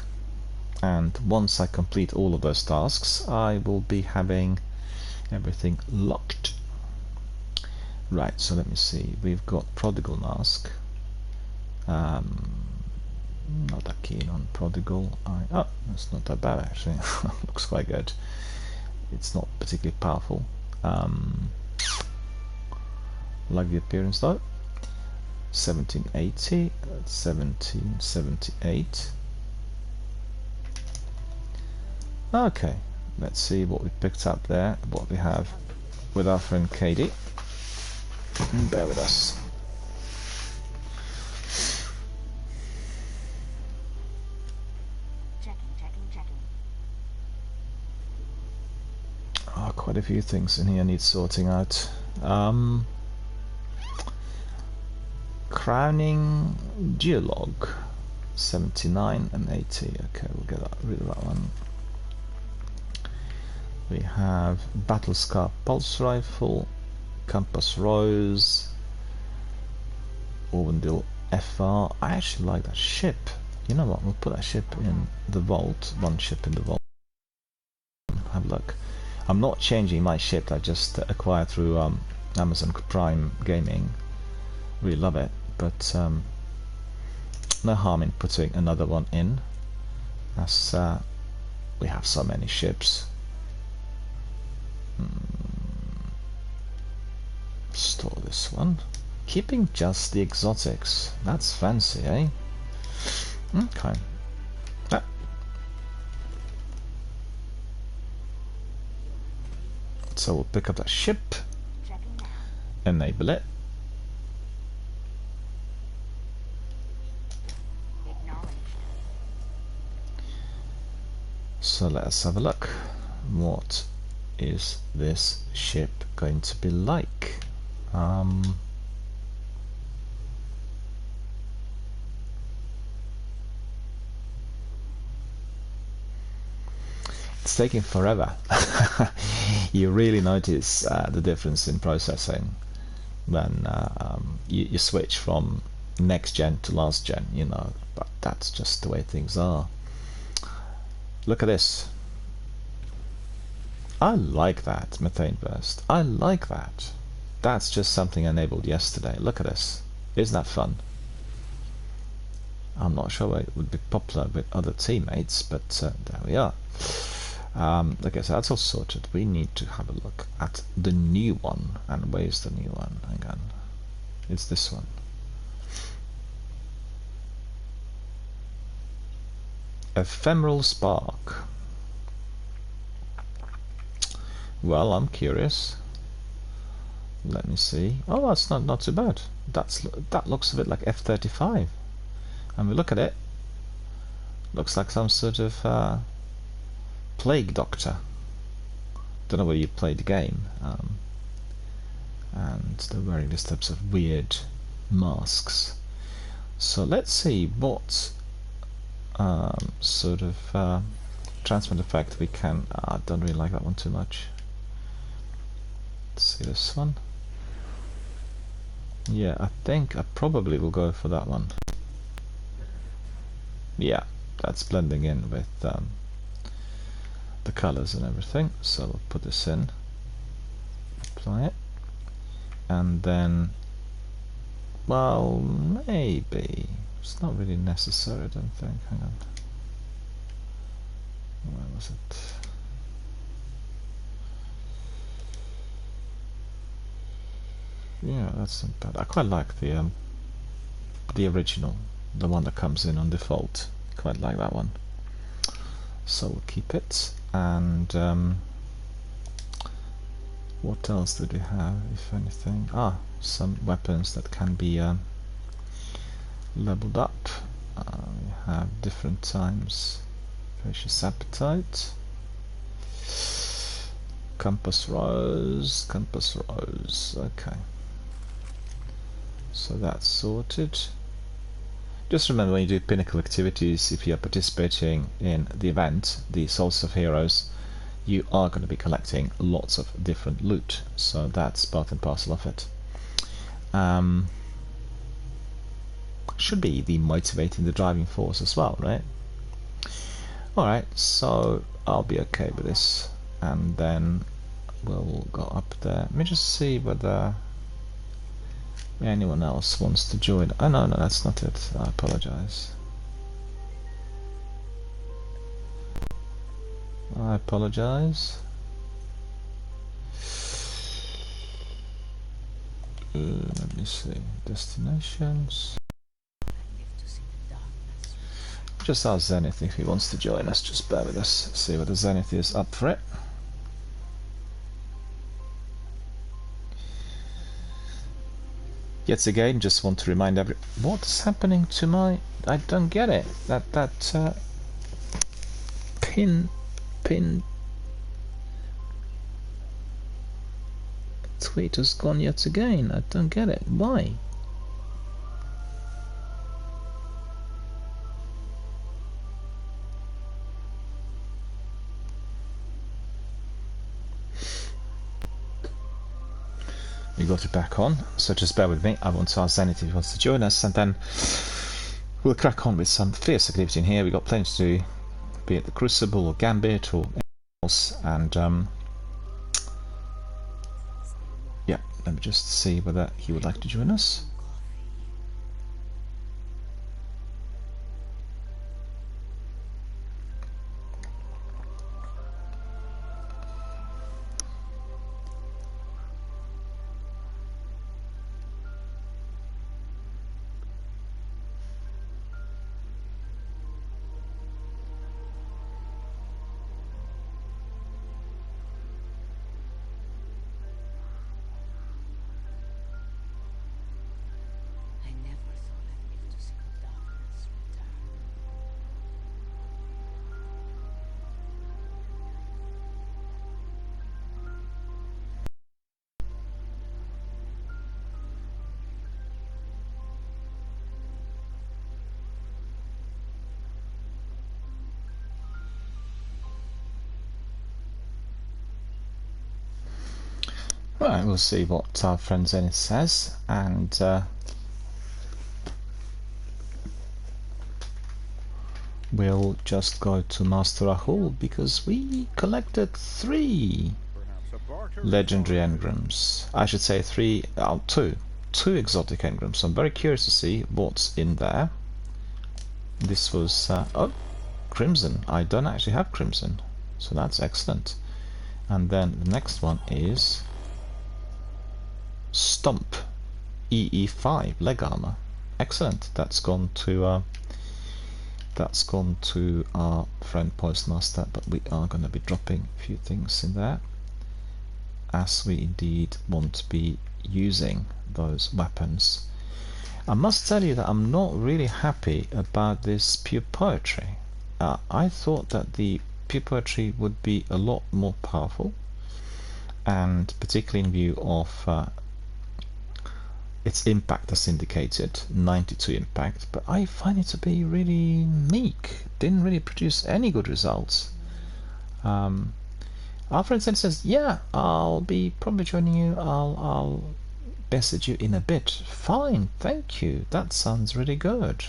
and once I complete all of those tasks I will be having everything locked. Right, so let me see, we've got Prodigal Mask. Not that keen on Prodigal. Oh, that's not that bad actually. Looks quite good. It's not particularly powerful. Like the appearance though. 1780, 1778. Okay, let's see what we picked up there, what we have with our friend Katie. Bear with us. Oh, quite a few things in here need sorting out. Crowning Geolog, 79 and 80. Okay, we'll get rid of that one. We have Battle Scar Pulse Rifle, Compass Rose, Orvendil FR. I actually like that ship. You know what? We'll put that ship in the vault. One ship in the vault. Have a look. I'm not changing my ship that I just acquired through Amazon Prime Gaming. Really love it, but no harm in putting another one in, as we have so many ships. Store this one. Keeping just the exotics. That's fancy, eh? Okay. So we'll pick up that ship, enable it. So let's have a look. What is this ship going to be like? It's taking forever. You really notice the difference in processing when you switch from next gen to last gen, you know, but that's just the way things are. Look at this. I like that methane burst. I like that. That's just something I enabled yesterday. Look at this. Isn't that fun? I'm not sure it would be popular with other teammates, but there we are. Okay, so that's all sorted. We need to have a look at the new one. And where's the new one? Hang on. It's this one. Ephemeral Spark. Well, I'm curious. Let me see. Oh, that's not too bad. That looks a bit like F-35. And we look at it. Looks like some sort of plague doctor. Don't know whether you played the game. And they're wearing these types of weird masks. So let's see what sort of transmit effect we can. I don't really like that one too much. Let's see this one. Yeah, I think I probably will go for that one. Yeah, that's blending in with the colors and everything. So we'll put this in, apply it, and then, well, maybe it's not really necessary, I don't think. Hang on, where was it? Yeah, that's not bad. I quite like the original, the one that comes in on default. Quite like that one. So we'll keep it. And what else did we have, if anything? Some weapons that can be leveled up. We have different times. Precious Appetite. Compass Rose. Okay. So that's sorted. Just remember, when you do pinnacle activities, if you're participating in the event, the Souls of Heroes, you are going to be collecting lots of different loot. So that's part and parcel of it. should be the motivating, the driving force as well, right? Alright, so I'll be okay with this, and then we'll go up there. Let me just see whether anyone else wants to join. Oh no, that's not it. I apologize. I apologize. Let me see. Destinations. Just ask Zenith if he wants to join us. Just bear with us. See whether Zenith is up for it. Yet again, just want to remind what's happening to my... I don't get it. That pin tweet has gone yet again. I don't get it. Why? We got it back on, so just bear with me. I want to ask Zenith if he wants to join us, and then we'll crack on with some fierce activity in here. We've got plenty to do, be it the Crucible or Gambit or anything else, and yeah, let me just see whether he would like to join us. Right, we'll see what our friend Zenith says, and we'll just go to Master Rahul because we collected 3 legendary engrams. I should say 2 exotic engrams. So I'm very curious to see what's in there. This was oh, Crimson. I don't actually have Crimson, so that's excellent. And then the next one is Stomp EE5 leg armor. Excellent. That's gone to our friend Postmaster, but we are going to be dropping a few things in there, as we indeed want to be using those weapons. I must tell you that I'm not really happy about this pure poetry. I thought that the pure poetry would be a lot more powerful, and particularly in view of its impact as indicated, 92 impact, but I find it to be really meek. Didn't really produce any good results. Our friend says, yeah, I'll be probably joining you. I'll message you in a bit. Fine, thank you. That sounds really good.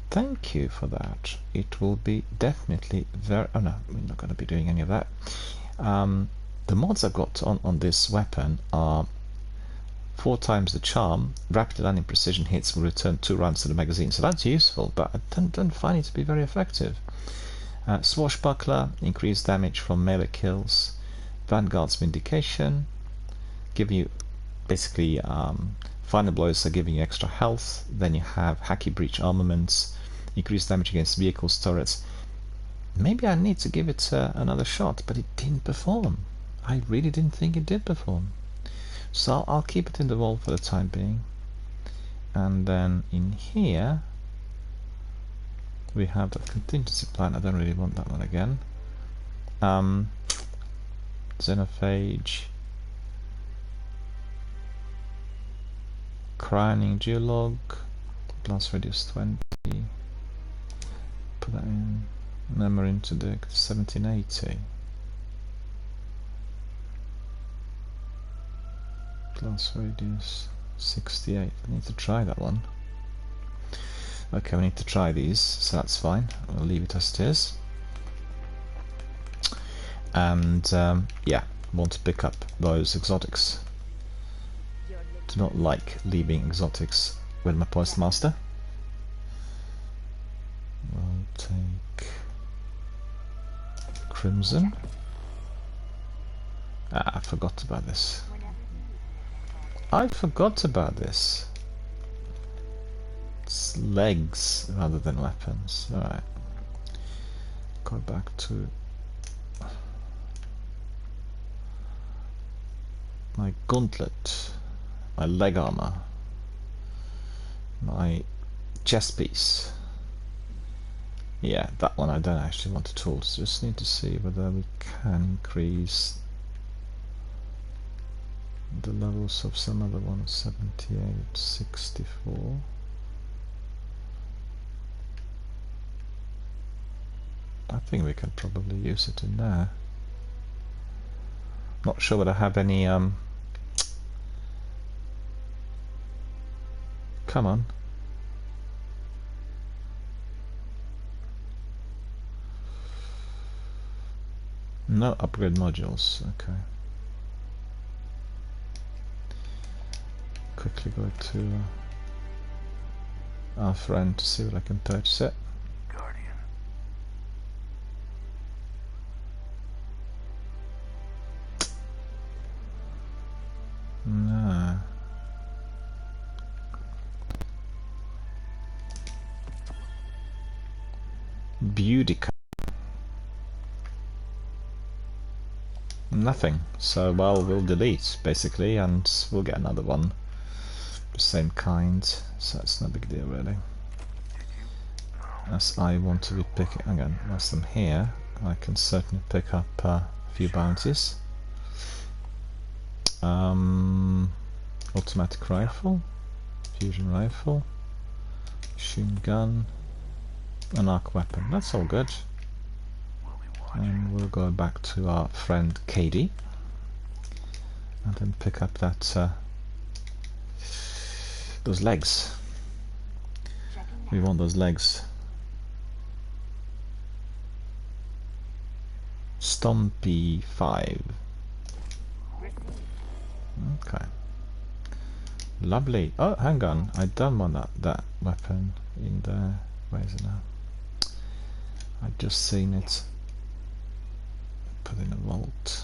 Thank you for that. It will be definitely very... Oh no, we're not going to be doing any of that. The mods I've got on this weapon are 4 times the charm, rapid landing precision hits will return 2 rounds to the magazine, so that's useful, but I don't find it to be very effective. Swashbuckler, increased damage from melee kills. Vanguard's Vindication, give you basically final blows are giving you extra health. Then you have Hacky Breach armaments, increased damage against vehicles, turrets. Maybe I need to give it another shot, but it didn't perform. I really didn't think it did perform. So I'll keep it in the vault for the time being. And then in here we have the contingency plan. I don't really want that one again. Xenophage, Crowning Geolog, blast radius 20. Put that in. Memory interdict 1780. Blast radius 68. I need to try that one. Okay, we need to try these, so that's fine. We'll leave it as it is. And yeah, want to pick up those exotics. Do not like leaving exotics with my postmaster. We'll take Crimson. Ah, I forgot about this. I forgot about this. It's legs rather than weapons. Alright. Go back to my gauntlet, my leg armor, my chest piece. Yeah, that one I don't actually want at all. So just need to see whether we can increase the levels of some other ones. 78, 64. I think we can probably use it in there. Not sure whether I have any come on. No upgrade modules, okay. Quickly go to our friend to see what I can purchase it. No. Boudica. Nothing. So, well, we'll delete, basically, and we'll get another one. The same kind, so it's no big deal, really. As I want to be picking... Again, whilst I'm here, I can certainly pick up a few bounties. Automatic rifle, fusion rifle, machine gun, an arc weapon. That's all good. And we'll go back to our friend Katie and then pick up that those legs. We want those legs. Stompy 5. Okay. Lovely. Oh, hang on. I don't want that weapon in there. Where is it now? I've just seen it. Put in a vault.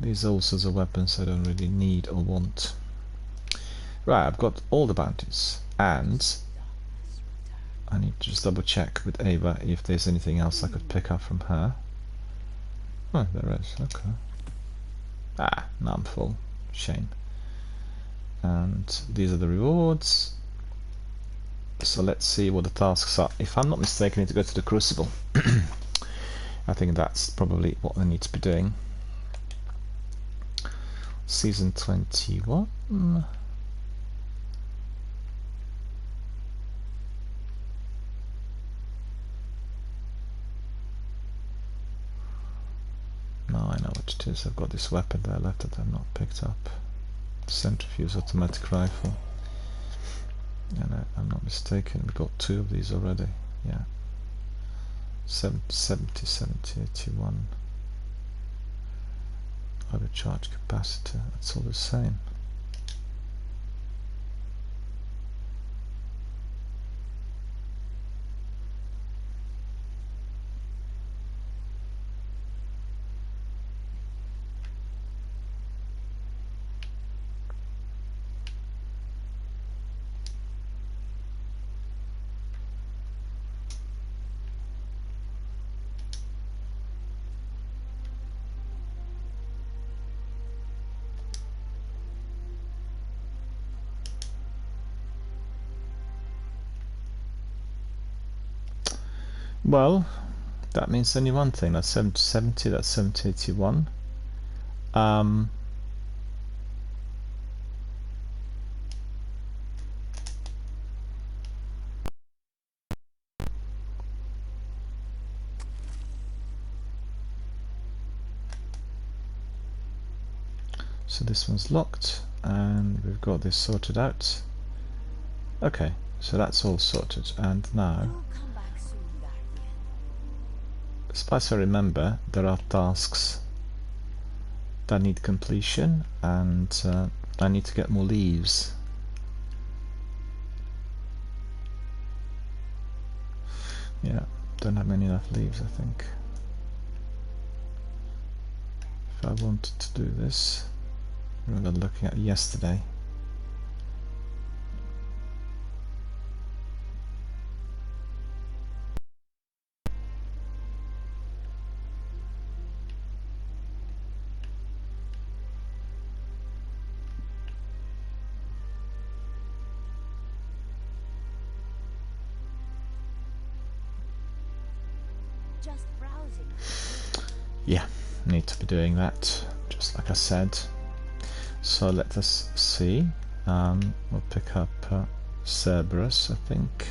These also are weapons I don't really need or want. Right, I've got all the bounties, and I need to just double check with Ava if there's anything else I could pick up from her. Oh, there is, okay. Ah, now I'm full. Shame. And these are the rewards. So let's see what the tasks are. If I'm not mistaken, I need to go to the Crucible. I think that's probably what I need to be doing. Season 21. Now I know what it is. I've got this weapon there left that I've not picked up. Centrifuge automatic rifle. And I'm not mistaken, we've got 2 of these already. Yeah. 70, 70, 70, 81. Overcharge capacitor. That's all the same. Well, that means only one thing. That's 70, 70, that's 70, 81. So this one's locked, and we've got this sorted out. Okay, so that's all sorted, and now, as far as I remember, there are tasks that need completion, and I need to get more leaves. Yeah, don't have enough leaves, I think. If I wanted to do this, we were looking at yesterday. Just browsing. Yeah, need to be doing that, just like I said. So let us see. We'll pick up Cerberus, I think,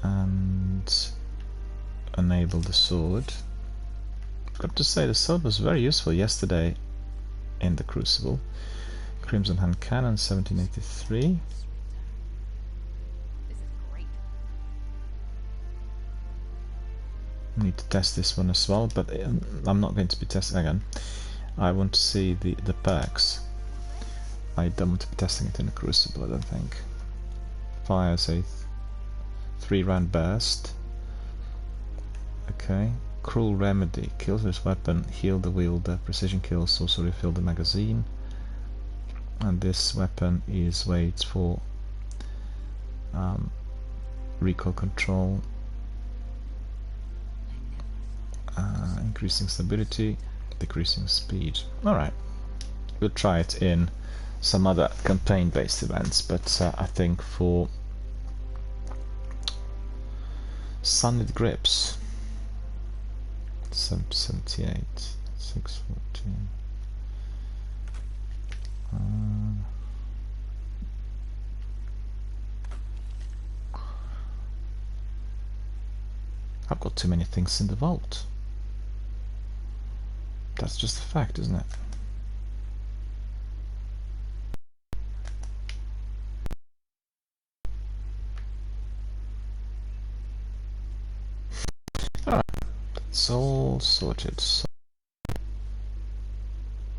and enable the sword. Got to say, the sword was very useful yesterday in the Crucible. Crimson Hand Cannon, 1783. Need to test this one as well, but I'm not going to be testing again. I want to see the perks. I don't want to be testing it in a Crucible, I don't think. Fires a 3-round burst. Okay. Cruel Remedy. Kills this weapon, heal the wielder. Precision kills, also refill the magazine. And this weapon is waits for recoil control. Increasing stability, decreasing speed. Alright, we'll try it in some other campaign based events, but I think for Sunlit Grips, 78, 614. I've got too many things in the vault. That's just a fact, isn't it? Alright, that's all sorted. So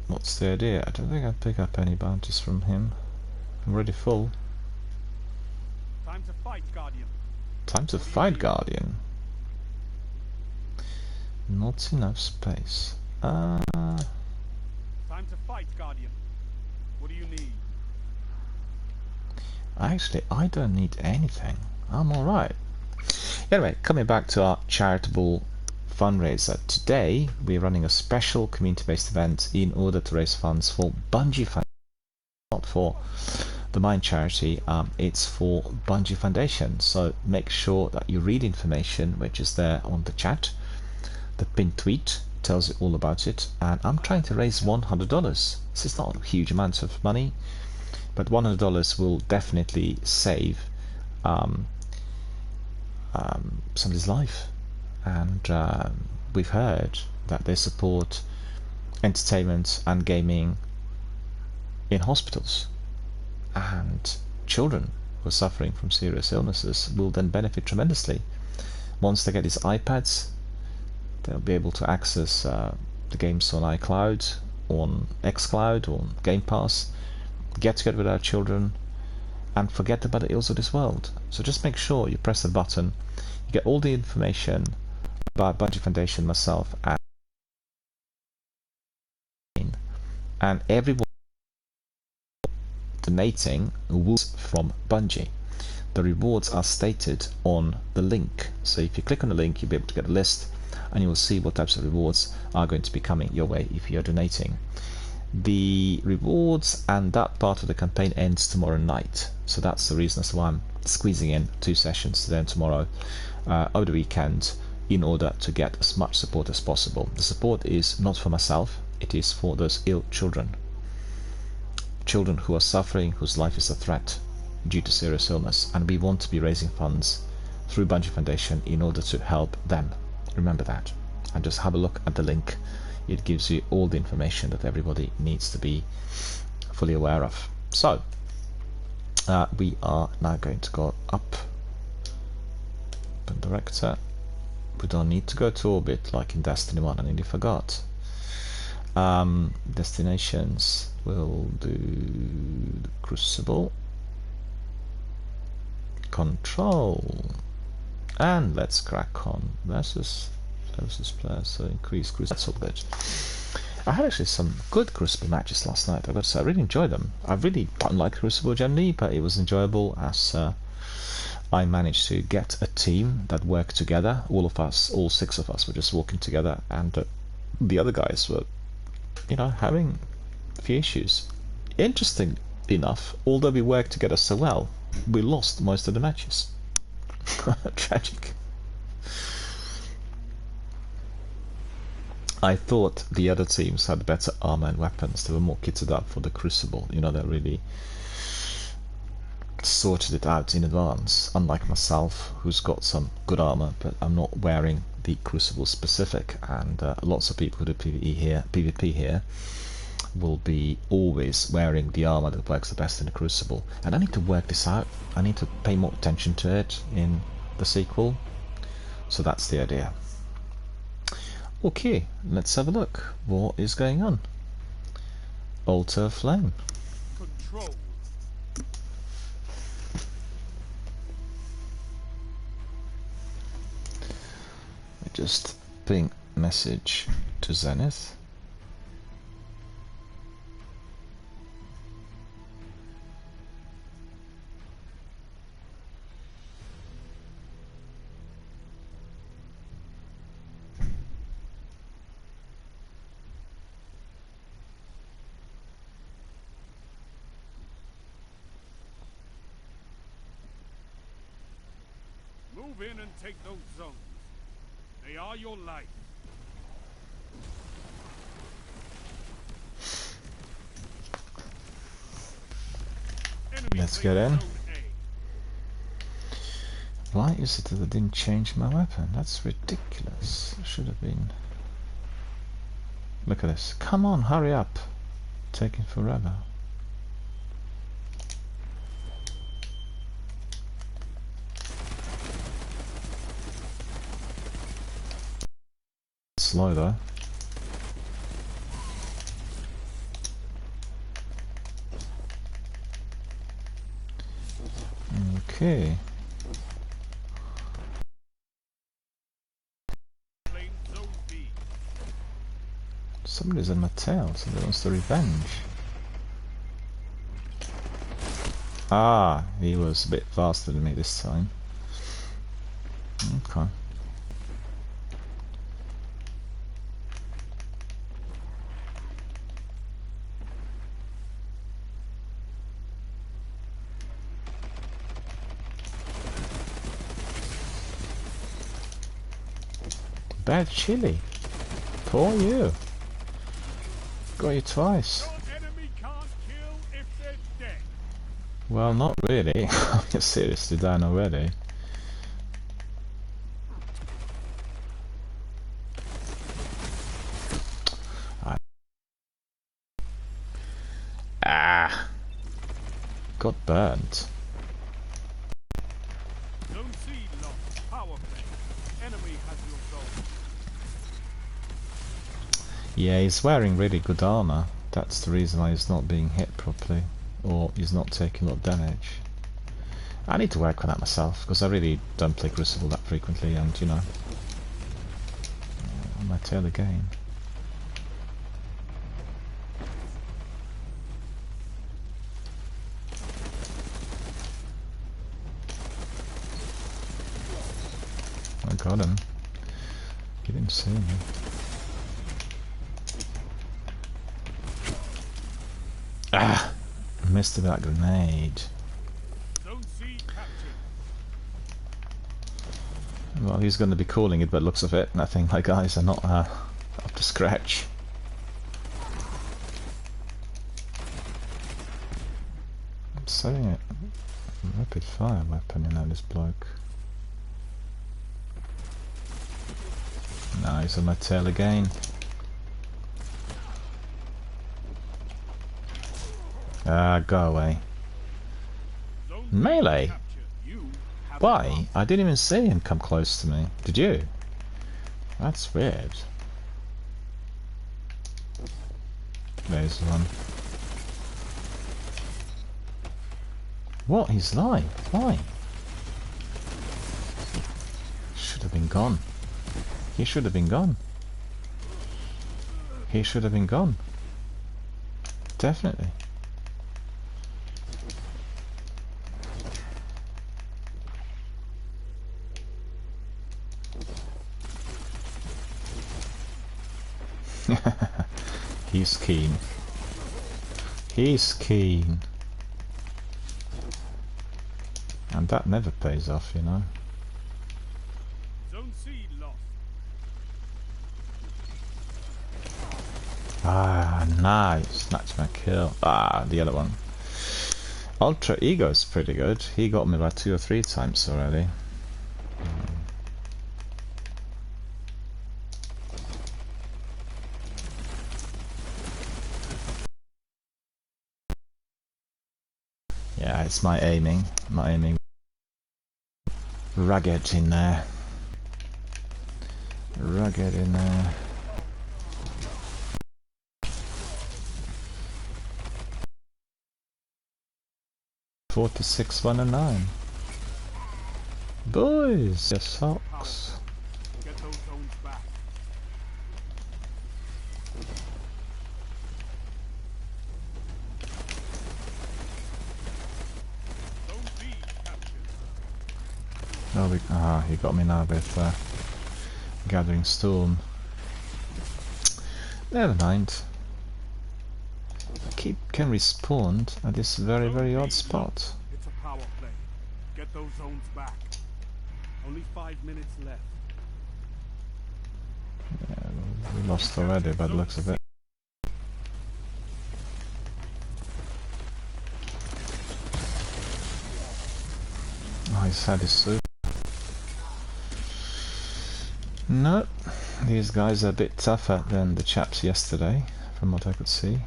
what's the idea? I don't think I'll pick up any bounties from him. I'm already full. Time to fight, Guardian. Time to fight, Guardian. Not enough space. Time to fight, Guardian. What do you need? Actually, I don't need anything. I'm alright. Anyway, coming back to our charitable fundraiser. Today, we're running a special community-based event in order to raise funds for Bungie Foundation. Not for the Mine charity, it's for Bungie Foundation. So make sure that you read information which is there on the chat. The pinned tweet tells you all about it, and I'm trying to raise $100. This is not a huge amount of money, but $100 will definitely save somebody's life. And we've heard that they support entertainment and gaming in hospitals, and children who are suffering from serious illnesses will then benefit tremendously. Once they get these iPads, they'll be able to access the games on iCloud, on xCloud, on Game Pass, get together with our children, and forget about the ills of this world. So just make sure you press the button, you get all the information about Bungie Foundation, myself, and everyone donating rewards from Bungie. The rewards are stated on the link, so if you click on the link, you'll be able to get a list, and you will see what types of rewards are going to be coming your way if you're donating. The rewards and that part of the campaign ends tomorrow night, so that's the reason as to why I'm squeezing in 2 sessions today and tomorrow over the weekend in order to get as much support as possible. The support is not for myself, it is for those ill children. Children who are suffering, whose life is a threat due to serious illness, and we want to be raising funds through Bungie Foundation in order to help them. Remember that, and just have a look at the link it gives you all the information that everybody needs to be fully aware of. So we are now going to go up. Open director. We don't need to go to orbit like in Destiny 1, I nearly forgot. Destinations, we'll do the Crucible, Control, and let's crack on. Versus players, so increase Crucible, that's all good. I had actually some good Crucible matches last night, I got to say, I really enjoyed them. I really don't like Crucible generally, but it was enjoyable as I managed to get a team that worked together. All of us, all 6 of us, were just walking together, and the other guys were, you know, having a few issues. Interesting enough, although we worked together so well, we lost most of the matches. Tragic. I thought the other teams had better armor and weapons. They were more kitted up for the Crucible. You know, they really sorted it out in advance, unlike myself, who's got some good armor, but I'm not wearing the Crucible specific, and lots of people who do PvP here will be always wearing the armor that works the best in the Crucible, and I need to work this out. I need to pay more attention to it in the sequel, so that's the idea. Okay, let's have a look. What is going on? Altar Flame. Control. Just ping message to Zenith. Move in and take those zones. They are your life. Let's get in. Why is it that I didn't change my weapon? That's ridiculous. It should have been. Look at this. Come on, hurry up. Taking forever. Slow though. Okay. Somebody's on my tail. Somebody wants the revenge. Ah, he was a bit faster than me this time. Okay. Bad chili. Poor you. Got you twice. Your enemy can't kill if they're dead. Well, not really. You're seriously down already. Ah! Got burnt. Zone C lost. Power play. Enemy has your zone. Yeah, he's wearing really good armor. That's the reason why he's not being hit properly, or he's not taking a lot of damage. I need to work on that myself, because I really don't play Crucible that frequently, and you know, on my tail again. I got him. He didn't see me. Ah! Missed that grenade. Zone C captured. Well, he's going to be calling it, but looks of it, and I think my guys are not up to scratch. I'm saying it. Rapid fire weapon, you know, this bloke. No, he's on my tail again. Ah, go away. Zone Melee? captured. You have Why? I didn't even see him come close to me. Did you? That's weird. There's one. What? He's live? Why? Should have been gone. He should have been gone. He should have been gone. Definitely. He's keen. He's keen. And that never pays off, you know. Zone C lost. Ah, nice. Snatch my kill. Ah, the other one. Ultra Ego's pretty good. He got me about 2 or 3 times already. Yeah, it's my aiming. My aiming. Rugged in there. Rugged in there. "46, 1 and 9. Boys, your socks. Get those zones back. Zone B captured. Oh, he got me now with Gathering Storm. Never mind. I can respawn at this very, very odd spot. It's a power play. Get those zones back. Only 5 minutes left. Yeah, we lost already by the looks of it. Oh, he's had his soup. Nope, these guys are a bit tougher than the chaps yesterday, from what I could see.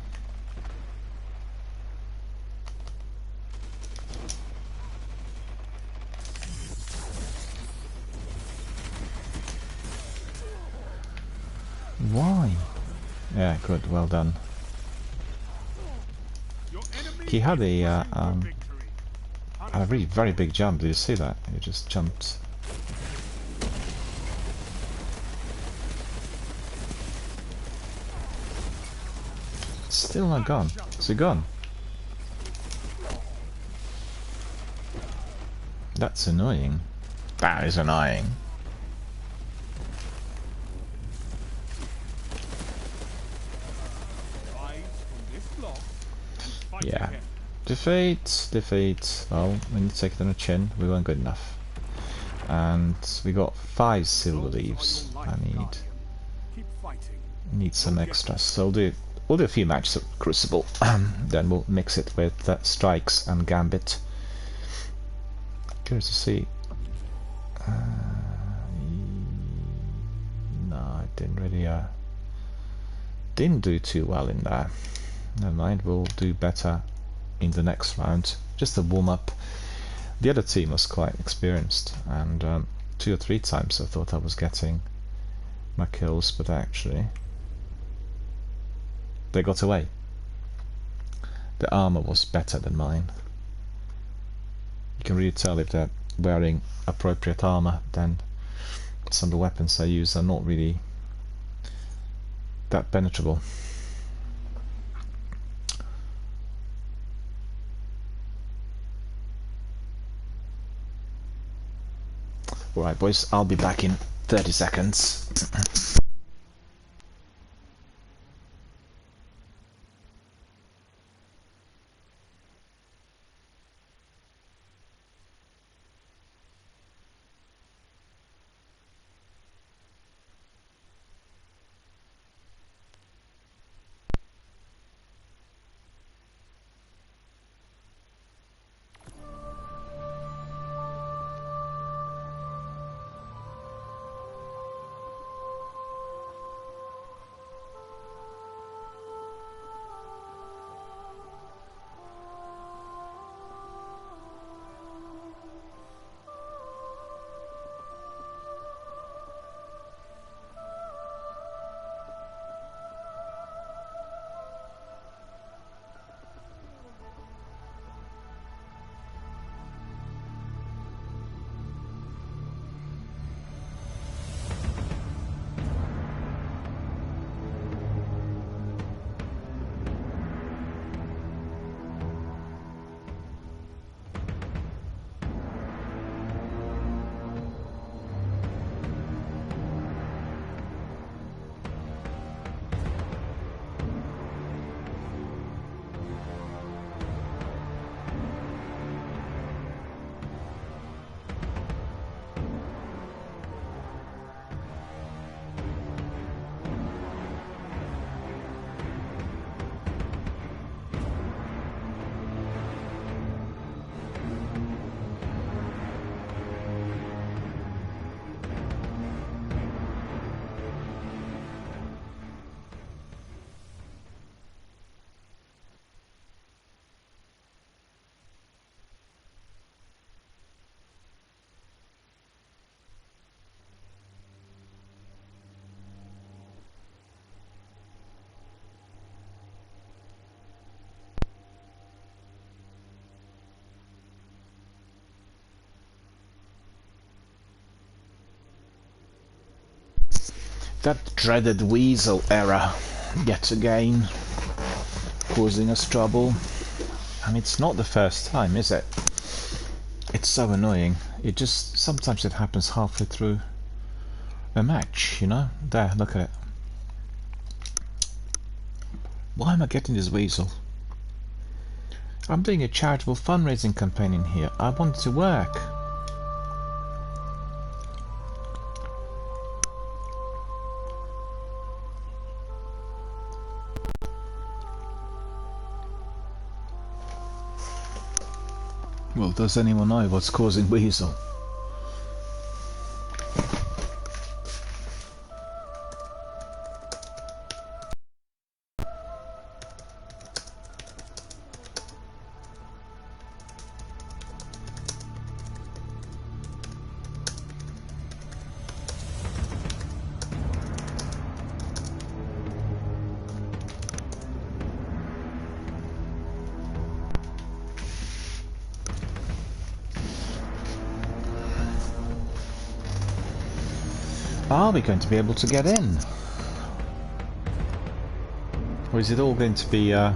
Why? Yeah, good, well done. Your enemy He had is a pushing for victory. a really very big jump. Did you see that? He just jumped. Still not gone. Is he gone? That's annoying. That is annoying. Rise from this block and fight Yeah. again. Defeat, defeat. Well, we need to take it on the chin. We weren't good enough. And we got 5 silver leaves. I Keep fighting. need some extra. So we'll do a few matches of Crucible. Then we'll mix it with Strikes and Gambit. Curious to see. No, I didn't really didn't do too well in there. Never mind, we'll do better in the next round. Just a warm up. The other team was quite experienced, and 2 or 3 times I thought I was getting my kills, but actually they got away. The armor was better than mine. You can really tell if they're wearing appropriate armor. Then some of the weapons I use are not really that penetrable. Alright boys, I'll be back in 30 seconds. Dreaded weasel error yet again, causing us trouble. And it's not the first time, is it? It's so annoying. It just, sometimes it happens halfway through a match, you know? There, look at it. Why am I getting this weasel? I'm doing a charitable fundraising campaign in here. I want it to work. Well, does anyone know what's causing weasel? Are we going to be able to get in? Or is it all going to be a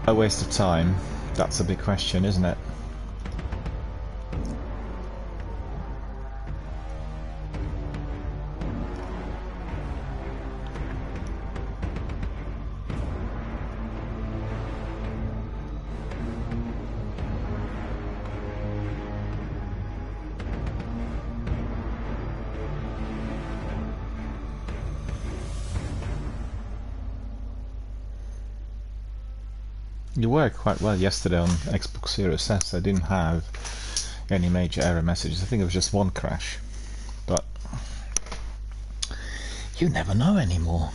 waste of time? That's a big question, isn't it? You worked quite well yesterday on Xbox Series S. I didn't have any major error messages. I think it was just one crash. But you never know anymore.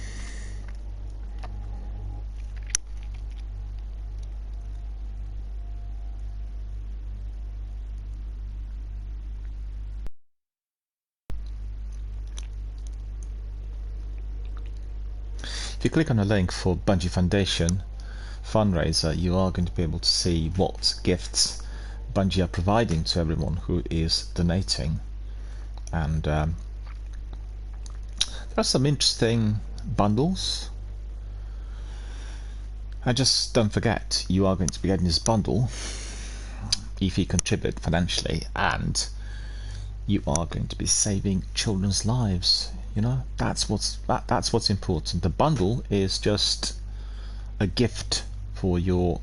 If you click on a link for Bungie Foundation fundraiser, you are going to be able to see what gifts Bungie are providing to everyone who is donating, and there are some interesting bundles. And just don't forget, you are going to be getting this bundle if you contribute financially, and you are going to be saving children's lives. You know, that's what's important. The bundle is just a gift for your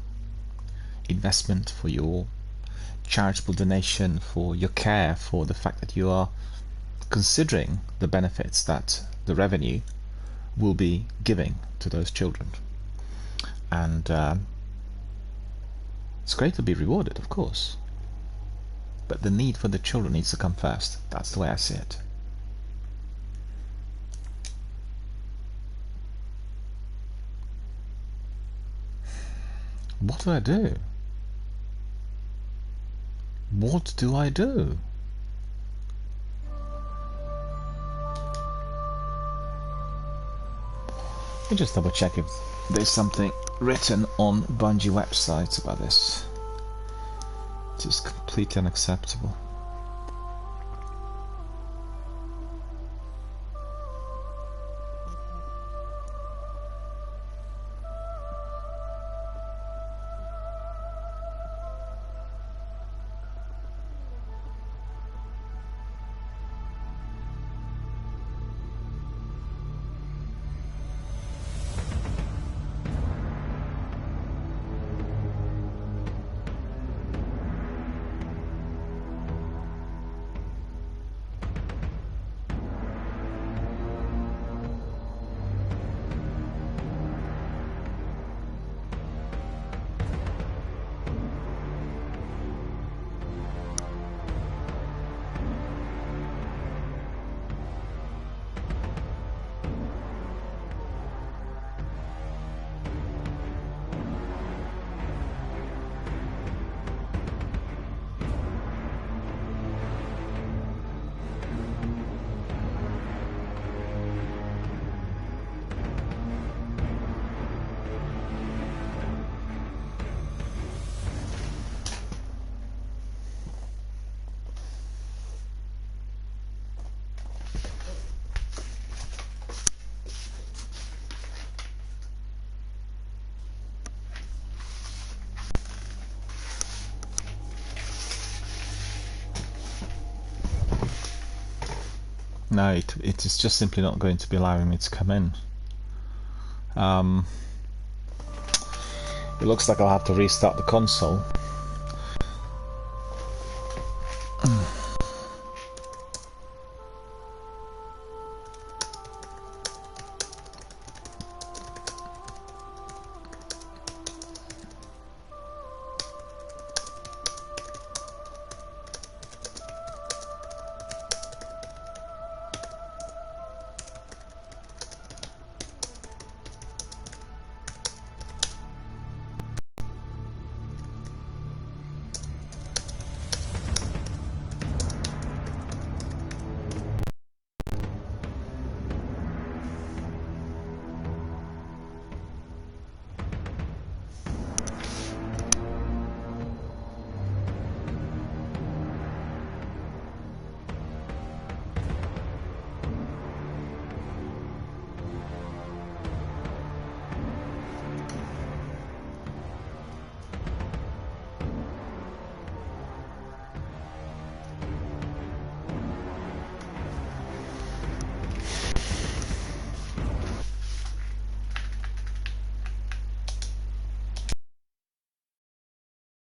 investment, for your charitable donation, for your care, for the fact that you are considering the benefits that the revenue will be giving to those children. And it's great to be rewarded, of course, but the need for the children needs to come first. That's the way I see it. What do I do? What do I do? Let me just double check if there's something written on Bungie websites about this. This is completely unacceptable. No, it is just simply not going to be allowing me to come in. It looks like I'll have to restart the console.